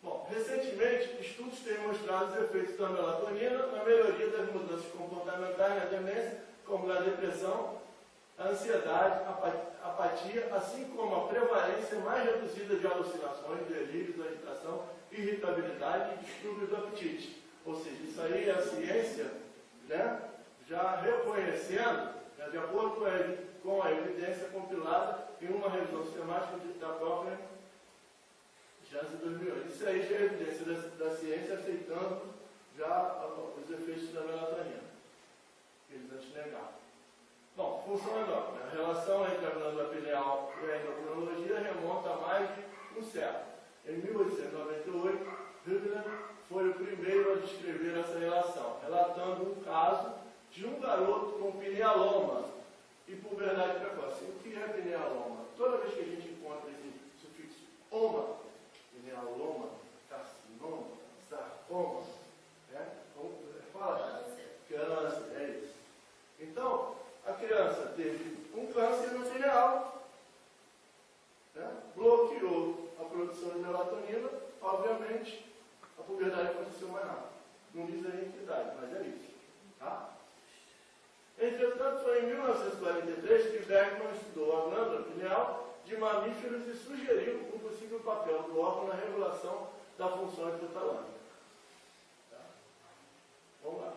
Bom, recentemente, estudos têm mostrado os efeitos da melatonina na melhoria das mudanças comportamentais na demência, como na depressão, a ansiedade, a apatia, assim como a prevalência mais reduzida de alucinações, delírios, agitação, irritabilidade e distúrbios do apetite. Ou seja, isso aí é a ciência, né, já reconhecendo, né, de acordo com a evidência compilada em uma revisão sistemática da própria Janssen 2008. Isso aí já é evidência da ciência aceitando já os efeitos da melatonina, que eles antes negavam. Bom, função endócrina. A relação entre a glândula pineal e a endocrinologia remonta a mais de um século. Em 1898, Hübner foi o primeiro a descrever essa relação, relatando um caso de um garoto com pinealoma e puberdade precoce. O que é pinealoma? Toda vez que a gente encontra esse sufixo oma, pinealoma, carcinoma, sarcoma, né? Fala, câncer, é isso. Então, a criança teve um câncer no pineal, né? Bloqueou a produção de melatonina, obviamente, a puberdade aconteceu mais rápido. Não diz aí em que idade, mas é isso. Tá? Entretanto, foi em 1943 que Bergman estudou a glândula pineal de mamíferos e sugeriu um possível papel do órgão na regulação da função hipotalâmica. Tá? Vamos lá.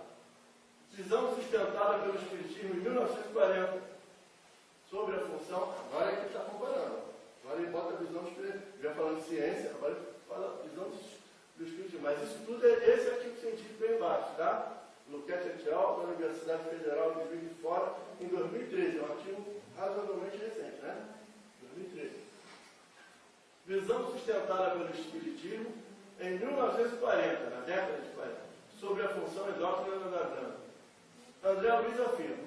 Visão sustentada pelo Espiritismo em 1940 sobre a função, agora é que ele está comparando. Agora ele bota a visão espiritual, já falando de ciência, agora ele fala a visão do Espiritismo. mas isso tudo é esse artigo científico bem embaixo, tá? Luquete et al., da Universidade Federal de Juiz de Fora, em 2013. É um artigo razoavelmente recente, né? 2013. Visão sustentada pelo Espiritismo em 1940, na década de 40, sobre a função endócrina da glândula. André Luiz afirma: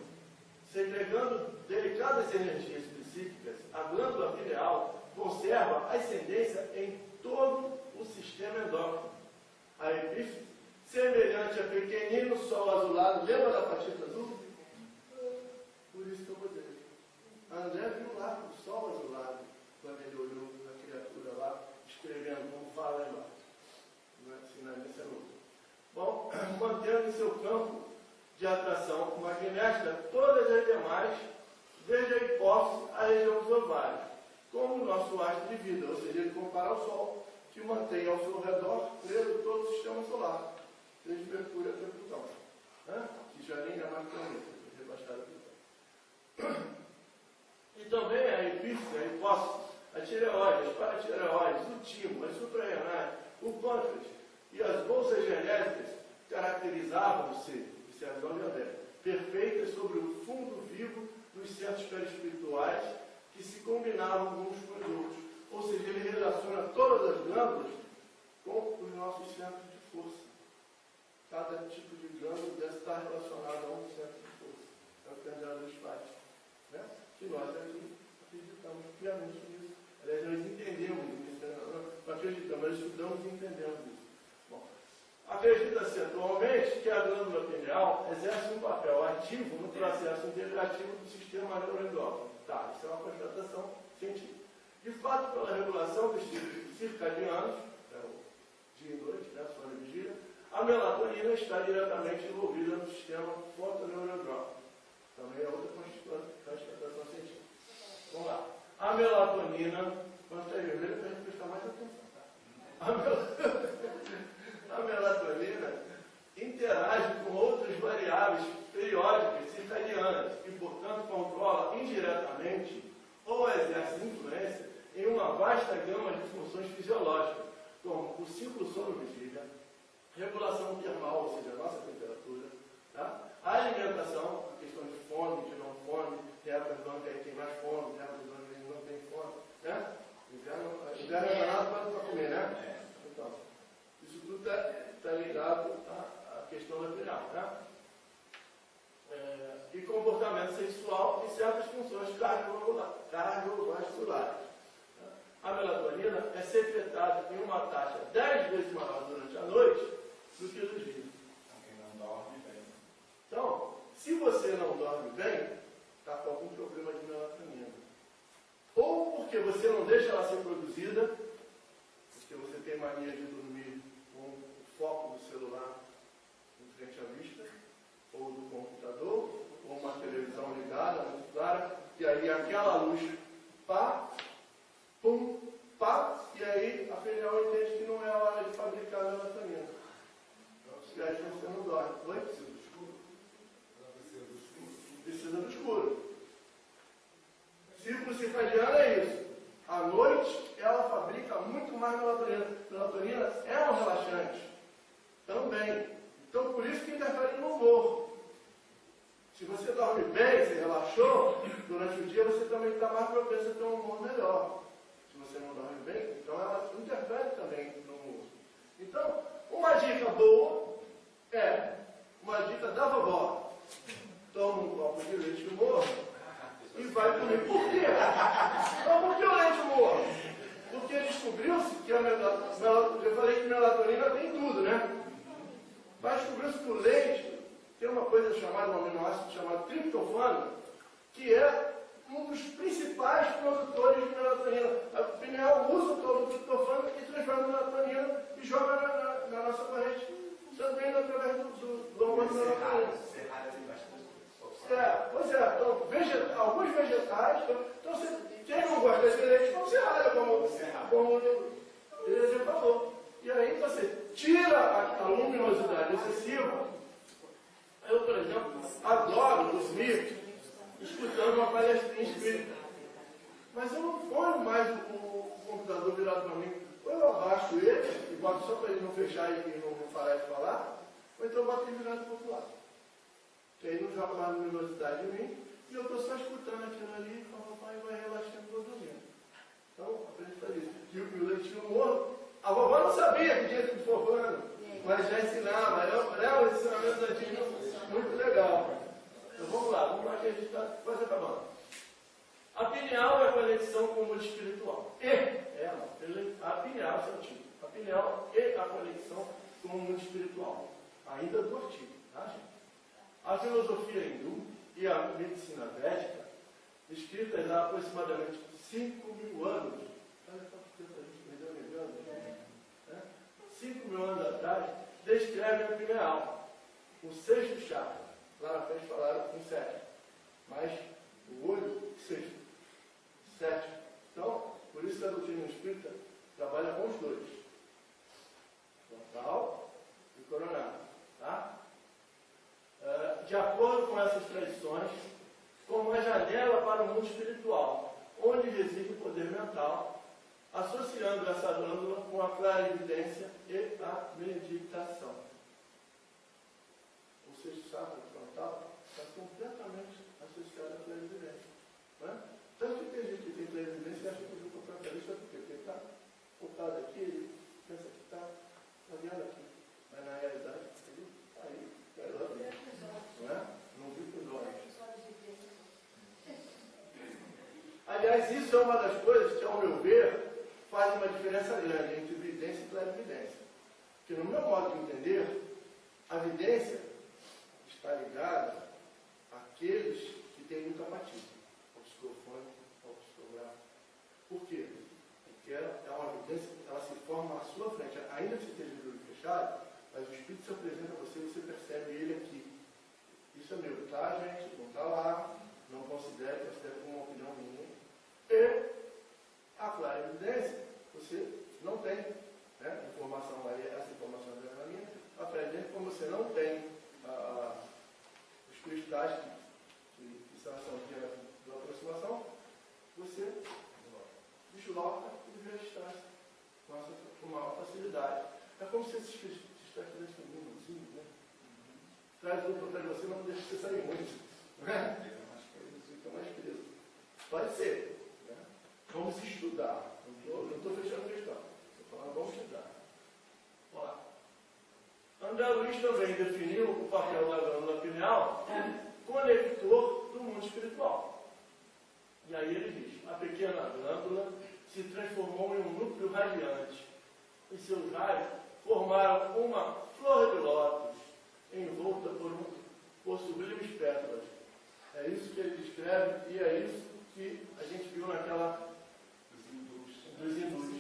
segregando delicadas energias psíquicas, a glândula pineal conserva ascendência em todo o sistema endócrino. A epífise, semelhante a pequenino sol azulado, lembra da patita azul? Por isso que eu vou dizer. André viu lá o sol azulado, quando ele olhou a criatura lá, escrevendo como fala lá embaixo. Não é assim, na luta. Bom, mantendo em seu campo de atração magnética todas as demais, desde a hipófise à região dos ovários, como o nosso astro de vida, ou seja, ele compara ao Sol, que mantém ao seu redor preso todo o sistema solar, desde Mercúrio até Plutão, né? Que já nem é mais planeta, porque é bastante Plutão. E também a epífise, a hipófise, a tireoide, as paratireoides, o timo, as suprarrenais, o pâncreas e as bolsas genéticas caracterizavam-se, perfeitas sobre o fundo vivo dos centros perispirituais que se combinavam uns com os outros. Ou seja, ele relaciona todas as glândulas com os nossos centros de força. Cada tipo de glândula deve estar relacionado a um centro de força. É o que André Luiz faz. Né? Que nós aqui acreditamos piamente nisso. Aliás, nós entendemos isso. Não acreditamos, nós estudamos e entendemos isso. Acredita-se atualmente que a glândula pineal exerce um papel ativo no processo integrativo do sistema neuroendócrino. Tá, isso é uma constatação científica. De fato, pela regulação dos ciclos circadianos, o dia e noite, né, sono e vigília, a melatonina está diretamente envolvida no sistema fotoneuroendócrino. Também é outra constatação científica. Vamos lá. A melatonina, quando está vermelho, para a gente prestar mais atenção. Tá? A melatonina interage com outras variáveis periódicas circadianas e, portanto, controla indiretamente ou exerce influência em uma vasta gama de funções fisiológicas, como o ciclo sono-vigília, regulação termal, ou seja, a nossa temperatura, tá? A alimentação, a questão de fome, de não fome, épocas do ano que tem mais fome, épocas do ano que não tem fome, né? Inverno é nada para comer, né? Então, isso tudo está ligado à questão da pineal, né? E comportamento sexual e certas funções cardiovasculares. A melatonina é secretada em uma taxa 10 vezes maior durante a noite do que no dia. Quem não dorme bem. Então, se você não dorme bem, está com algum problema de melatonina. Ou porque você não deixa ela ser produzida, porque você tem mania de dormir com o foco do celular em frente à vista, ou do computador, ou uma televisão ligada, muito clara, e aí aquela luz, pá, pum, pá, e aí a pineal entende que não é a hora de fabricar a melatonina. E aí você não dorme. Oi? Precisa do escuro? Precisa do escuro. Ciclo circadiano é isso. À noite, ela fabrica muito mais melatonina. Melatonina é um relaxante. Também. Então, por isso que interfere no humor. Se você dorme bem, se relaxou, durante o dia você também está mais propenso a ter um humor melhor. Se você não dorme bem, então ela interfere também no humor. Então, uma dica boa é uma dica da vovó. Toma um copo de leite morno e vai comer. Por quê? Então, por que o leite morno? Porque descobriu-se que a melatonina, eu falei que melatonina tem tudo, né? Mas descobriu-se que o leite tem uma coisa chamada, um aminoácido chamado triptofano, que é um dos principais produtores de melatonina. A pineal usa todo o triptofano e transforma a melatonina e joga na nossa corrente sanguínea através do hormônio melatonina. Pois é, então, alguns vegetais, então quem não gosta de leite, não se ralha, como ele já falou. E aí você tira a luminosidade excessiva. Eu, por exemplo, adoro dormir escutando uma palestrinha espírita. Mas eu não ponho mais o computador virado para mim, Ou eu abaixo ele, e boto só para ele não fechar e não parar de falar, ou então eu boto ele virado para o outro lado. Que aí não joga mais luminosidade em mim, e eu estou só escutando aquilo ali, e o papai vai relaxando e vou dormindo. Então, aprende a fazer isso. E o leitinho morno, a vovó não sabia que tinha que formando, mas já ensinava. Era um ensinamento antigo muito legal. Então vamos lá que a gente está quase acabando. A pineal é a conexão com o mundo espiritual. A pineal, esse é o tipo. A pineal é a conexão com o mundo espiritual. Ainda do artigo, tá, gente? A filosofia hindu e a medicina védica, escritas há aproximadamente 5.000 anos, 5.000 anos atrás, descrevem a pineal, o sexto chakra. Lá na frente falaram em sétimo, mas o olho, sexto, sétimo. Então, por isso que a doutrina espírita trabalha com os dois, frontal e coronário. Tá? De acordo com essas tradições, como uma janela para o mundo espiritual, onde reside o poder mental, associando essa glândula com a clarividência e a meditação. O sexto chakra frontal está completamente associado à clarividência. Né? Tanto que tem gente que tem clarividência e acha que o frontalista é porque ele está focado aqui, ele pensa que está olhando aqui. Mas na realidade, ele está aí, não é? Não viu com os olhos. Aliás, isso é uma das coisas que, ao meu ver, faz uma diferença grande entre vidência e clarividência. Porque, no meu modo de entender, a vidência está ligada àqueles que têm muita apatia, ao psicofônico, ao psicográfico. Por quê? Porque é uma vidência que ela se forma à sua frente. Ainda que você esteja de olho fechado, mas o Espírito se apresenta a você e você percebe ele aqui. Isso é meu, tá, gente? Não está lá, não considere como uma opinião minha. E a clarividência, você não tem, né, informação aí, essa informação é na minha, a clarividência, como você não tem os cristais que são essa antena da aproximação, você desloca e vê a distância com maior facilidade. É como se esses cristais tivessem um minuzinho, né? Traz outro para você, mas não deixa você sair muito. Né? Fica mais preso. Pode ser. Né? Vamos estudar. Não estou fechando questão. Estou falando, vamos estudar. Vamos lá. André Luiz também definiu o papel da glândula pineal como conector do mundo espiritual. E aí ele diz: a pequena glândula se transformou em um núcleo radiante. E seus raios formaram uma flor de lótus envolta por sublimes pétalas. É isso que ele descreve e é isso que a gente viu naquela dos hindus,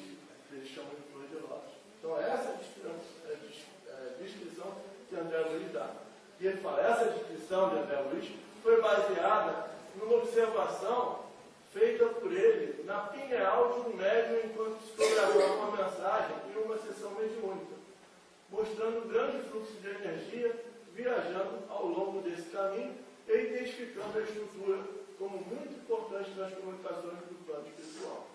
que eles chamam de flor de lótus. Então essa é a descrição que André Luiz dá. E ele fala, essa descrição de André Luiz foi baseada numa observação feita por ele na pineal de um médium enquanto psicografava uma mensagem em uma sessão mediúnica, mostrando um grande fluxo de energia viajando ao longo desse caminho e identificando a estrutura como muito importante nas comunicações do plano espiritual.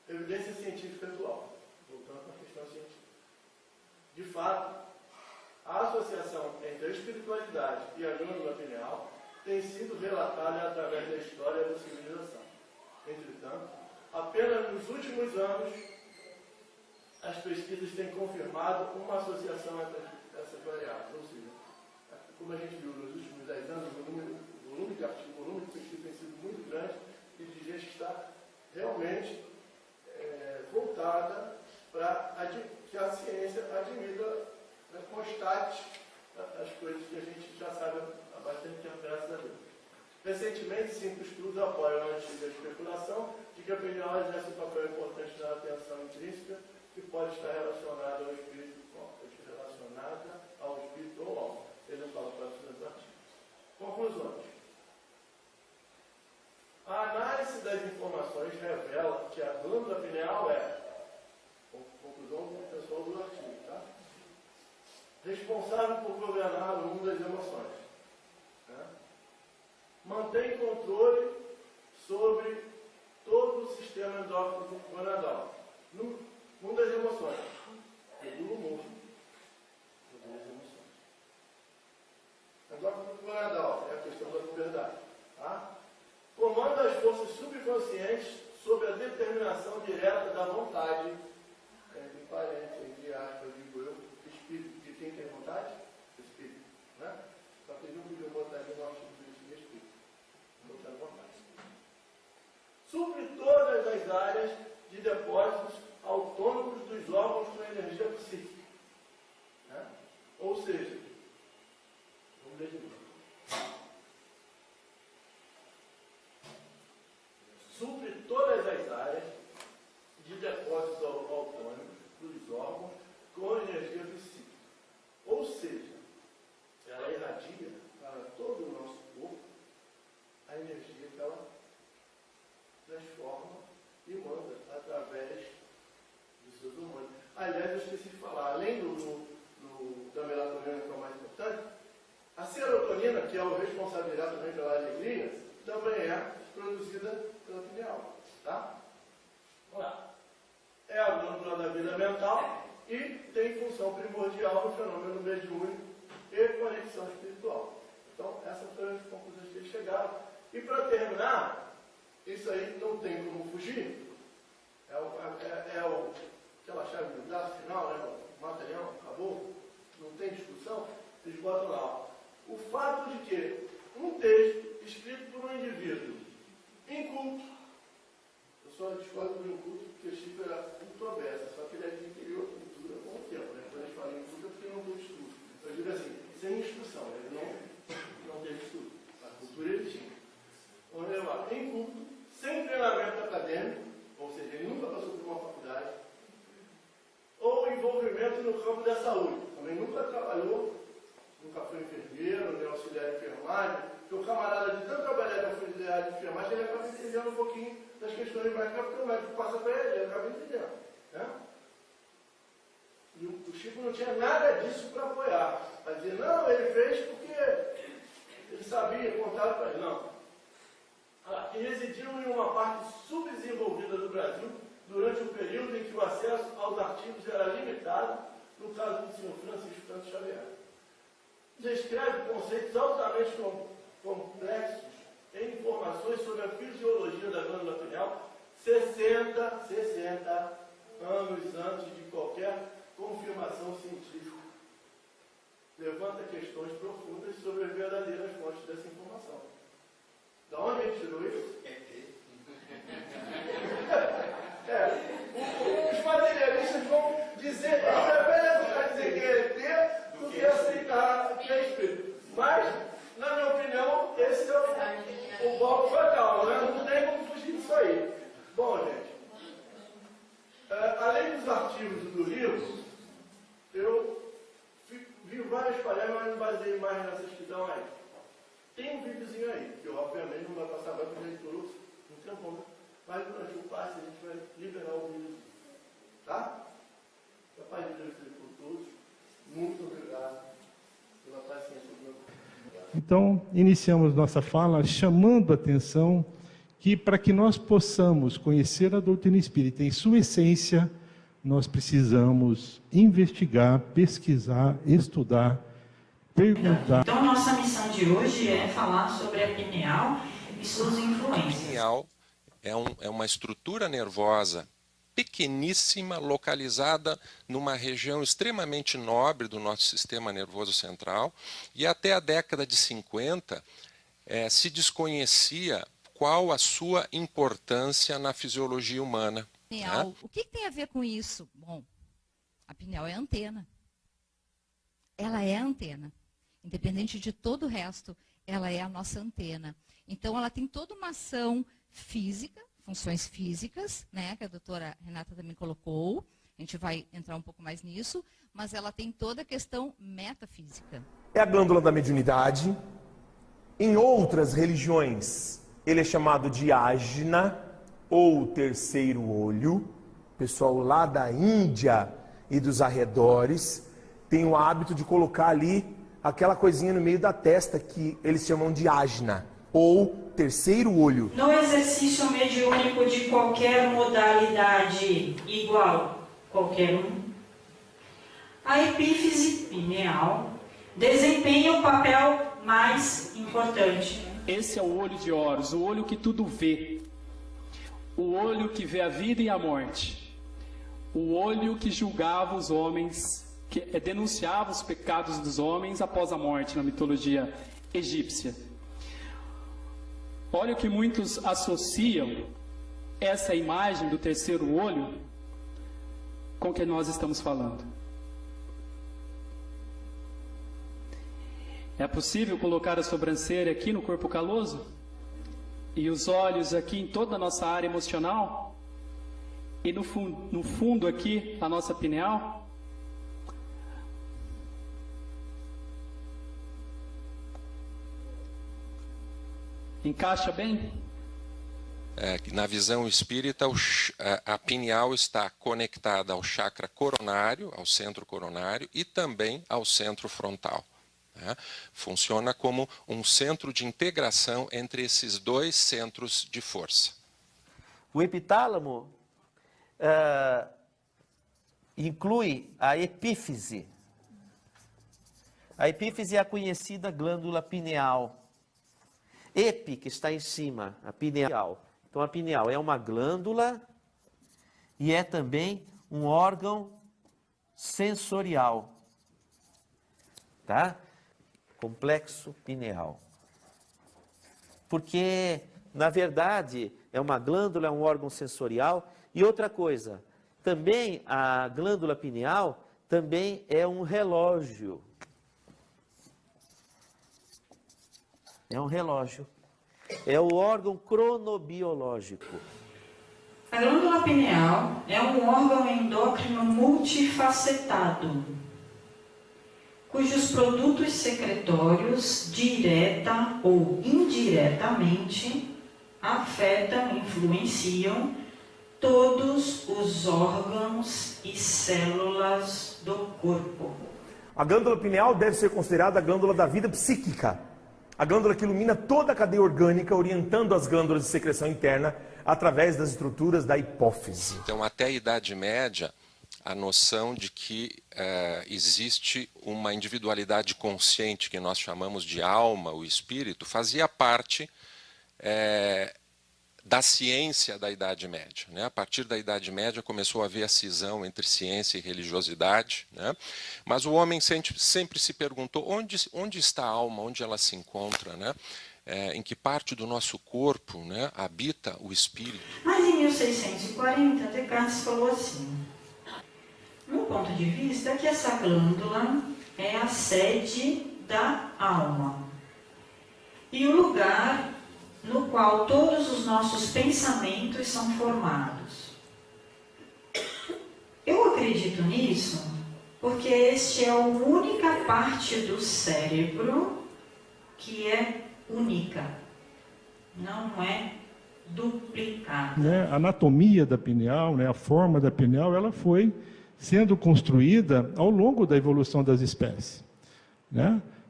Evidência científica atual. Voltando para a questão científica. De fato, a associação entre a espiritualidade e a glândula pineal tem sido relatada através da história da civilização. Entretanto, apenas nos últimos anos, as pesquisas têm confirmado uma associação entre essas variáveis. Ou seja, como a gente viu nos últimos 10 anos, o volume de artigos, o volume de pesquisa tem sido muito grande e de gente que está realmente voltada para que a ciência admita, constate as coisas que a gente já sabe há bastante tempo, graças a Deus. Recentemente, 5 estudos apoiam a antiga especulação de que a pineal exerce um papel importante na atenção intrínseca que pode estar relacionada ao espírito ou alma. Ele não fala para os artigos. Conclusões. A análise das informações revela que a glândula pineal é, conclusão do pessoal do artigo, tá? Responsável por governar o mundo das emoções. Né? Mantém controle sobre todo o sistema sistema endócrino gonadal. Num das emoções. Regula o humor. Das emoções. Endócrino gonadal é a questão da puberdade. Tá? Comanda as forças subconscientes sob a determinação direta da vontade. Entre parênteses, entre aspas, digo eu, espírito. De quem tem vontade? Espírito. Né? Só que ele não podia botar ali no artigo de espírito. Não botar vontade. Supre todas as áreas de depósitos autônomos dos órgãos com energia psíquica. Né? Ou seja, vamos ler de novo. Supre todas as áreas de depósitos autônomos dos órgãos com energia psíquica. Ou seja, ela irradia para todo o nosso corpo a energia que ela transforma e manda através dos seus hormônios. Aliás, eu esqueci de falar, além da melatonina, que é o mais importante, a serotonina, que é o responsável também pela alegria, também é produzida pela pineal. Tá? Vamos lá. É a glândula da vida mental e tem função primordial no fenômeno mediúnico e conexão espiritual. Então, essas foram as conclusões que eles chegaram. E para terminar, isso aí não tem como fugir. Aquela chave do braço final, né? Mata-leão, acabou, não tem discussão. Eles botam lá. Ó. O fato de que um texto escrito por um indivíduo inculto, eu só discordo do inculto porque Chico era culto aberto, só que ele adquiriu a cultura com o tempo. Né? Quando a gente fala em culto é porque não teve estudo. Eu digo assim, sem instrução, ele não teve estudo. A cultura ele tinha. Vamos levar em culto, sem treinamento acadêmico, ou seja, ele nunca passou por uma faculdade, ou envolvimento no campo da saúde. Também nunca trabalhou, nunca foi enfermeiro, nem auxiliar de enfermagem, porque o camarada de tanto trabalhar com auxiliar de enfermagem, ele acaba entendendo um pouquinho das questões mais porque o médico passa para ele acaba entendendo. Né? E o Chico não tinha nada disso para apoiar. Para dizer, não, ele fez porque ele sabia, contava para ele. Não. Que residiam em uma parte subdesenvolvida do Brasil durante o período em que o acesso aos artigos era limitado, no caso do Sr. Francisco Canto Xavier. Descreve conceitos altamente complexos em informações sobre a fisiologia da glândula pineal 60 anos antes de qualquer confirmação científica. Levanta questões profundas sobre as verdadeiras fontes dessa informação. Da onde ele tirou isso? Os materialistas vão dizer, é melhor dizer que é ET do que aceitar que é espírito. Mas, na minha opinião, esse é o golpe fatal, né? Não tem como fugir disso aí. Bom, gente, além dos artigos do livro, eu vi várias palestras, mas não baseei mais nessas que estão aí. Tem um videozinho aí, que obviamente não vai passar mais para o leitor, não tem como, mas durante o passe a gente vai liberar o vídeo. Tá? Que a paz de Deus seja por todos. Muito obrigado pela paciência do meu povo. Então, iniciamos nossa fala chamando a atenção que para que nós possamos conhecer a doutrina espírita em sua essência, nós precisamos investigar, pesquisar, estudar, perguntar. Então, a nossa missão de hoje é falar sobre a pineal e suas influências. A pineal é uma estrutura nervosa pequeníssima, localizada numa região extremamente nobre do nosso sistema nervoso central, e até a década de 50 se desconhecia qual a sua importância na fisiologia humana. Pineal, o que tem a ver com isso? Bom, a pineal é a antena. Ela é a antena. Independente de todo o resto, ela é a nossa antena. Então, ela tem toda uma ação física, funções físicas, né, que a doutora Renata também colocou. A gente vai entrar um pouco mais nisso, mas ela tem toda a questão metafísica. É a glândula da mediunidade. Em outras religiões, ele é chamado de ajna, ou terceiro olho. O pessoal lá da Índia e dos arredores tem o hábito de colocar ali aquela coisinha no meio da testa que eles chamam de ajna, ou terceiro olho. No exercício mediúnico de qualquer modalidade igual, qualquer um, a epífise pineal desempenha o papel mais importante. Esse é o olho de Horus, o olho que tudo vê. O olho que vê a vida e a morte. O olho que julgava os homens, que denunciava os pecados dos homens após a morte na mitologia egípcia. Olha que muitos associam essa imagem do terceiro olho com o que nós estamos falando. É possível colocar a sobrancelha aqui no corpo caloso? E os olhos aqui em toda a nossa área emocional? E no fundo aqui, a nossa pineal? Encaixa bem? Na visão espírita, a pineal está conectada ao chakra coronário, ao centro coronário, e também ao centro frontal. Funciona como um centro de integração entre esses dois centros de força. O epitálamo inclui a epífise. A epífise é a conhecida glândula pineal. Epi, que está em cima, a pineal. Então a pineal é uma glândula e é também um órgão sensorial. Tá? Complexo pineal. Porque, na verdade, é uma glândula, é um órgão sensorial. E outra coisa, também a glândula pineal também é um relógio. É um relógio. É o órgão cronobiológico. A glândula pineal é um órgão endócrino multifacetado, cujos produtos secretórios, direta ou indiretamente, afetam, influenciam todos os órgãos e células do corpo. A glândula pineal deve ser considerada a glândula da vida psíquica. A glândula que ilumina toda a cadeia orgânica, orientando as glândulas de secreção interna através das estruturas da hipófise. Então, até a Idade Média, a noção de que existe uma individualidade consciente, que nós chamamos de alma, o espírito, fazia parte da ciência da Idade Média. A partir da Idade Média começou a haver a cisão entre ciência e religiosidade, mas o homem sempre se perguntou onde está a alma, onde ela se encontra, em que parte do nosso corpo habita o espírito. Mas em 1640, Descartes falou assim: meu ponto de vista é que essa glândula é a sede da alma e o lugar no qual todos os nossos pensamentos são formados. Eu acredito nisso porque este é a única parte do cérebro que é única, não é duplicada. A anatomia da pineal, a forma da pineal, ela foi sendo construída ao longo da evolução das espécies.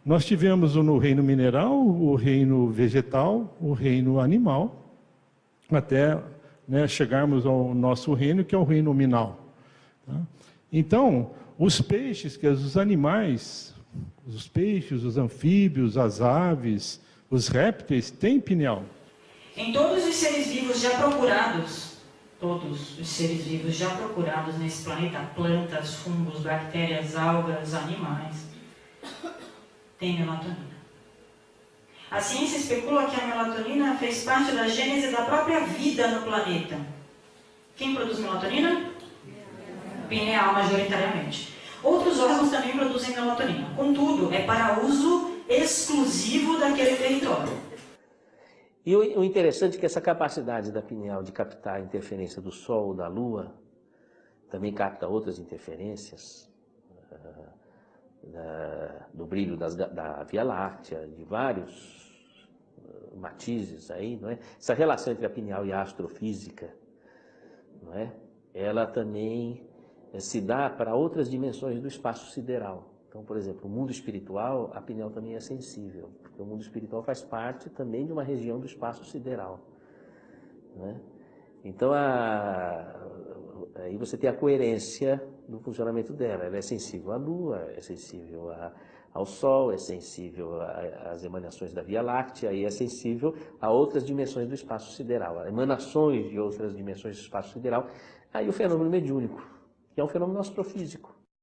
Nós tivemos no reino mineral, o reino vegetal, o reino animal, até chegarmos ao nosso reino, que é o reino nominal. Então, os peixes, que os animais, os peixes, os anfíbios, as aves, os répteis, têm pineal. Em todos os seres vivos já procurados, todos os seres vivos já procurados nesse planeta, plantas, fungos, bactérias, algas, animais, tem melatonina. A ciência especula que a melatonina fez parte da gênese da própria vida no planeta. Quem produz melatonina? Pineal, majoritariamente. Outros órgãos também produzem melatonina. Contudo, é para uso exclusivo daquele território. E o interessante é que essa capacidade da pineal de captar a interferência do Sol ou da Lua, também capta outras interferências, do brilho da Via Láctea, de vários matizes aí, não é? Essa relação entre a pineal e a astrofísica, não é? Ela também se dá para outras dimensões do espaço sideral. Então, por exemplo, o mundo espiritual, a pineal também é sensível, porque o mundo espiritual faz parte também de uma região do espaço sideral, né? Então, aí você tem a coerência do funcionamento dela. Ela é sensível à Lua, é sensível ao Sol, é sensível às emanações da Via Láctea e é sensível a outras dimensões do espaço sideral, a emanações de outras dimensões do espaço sideral. Aí o fenômeno mediúnico, que é um fenômeno astrofísico.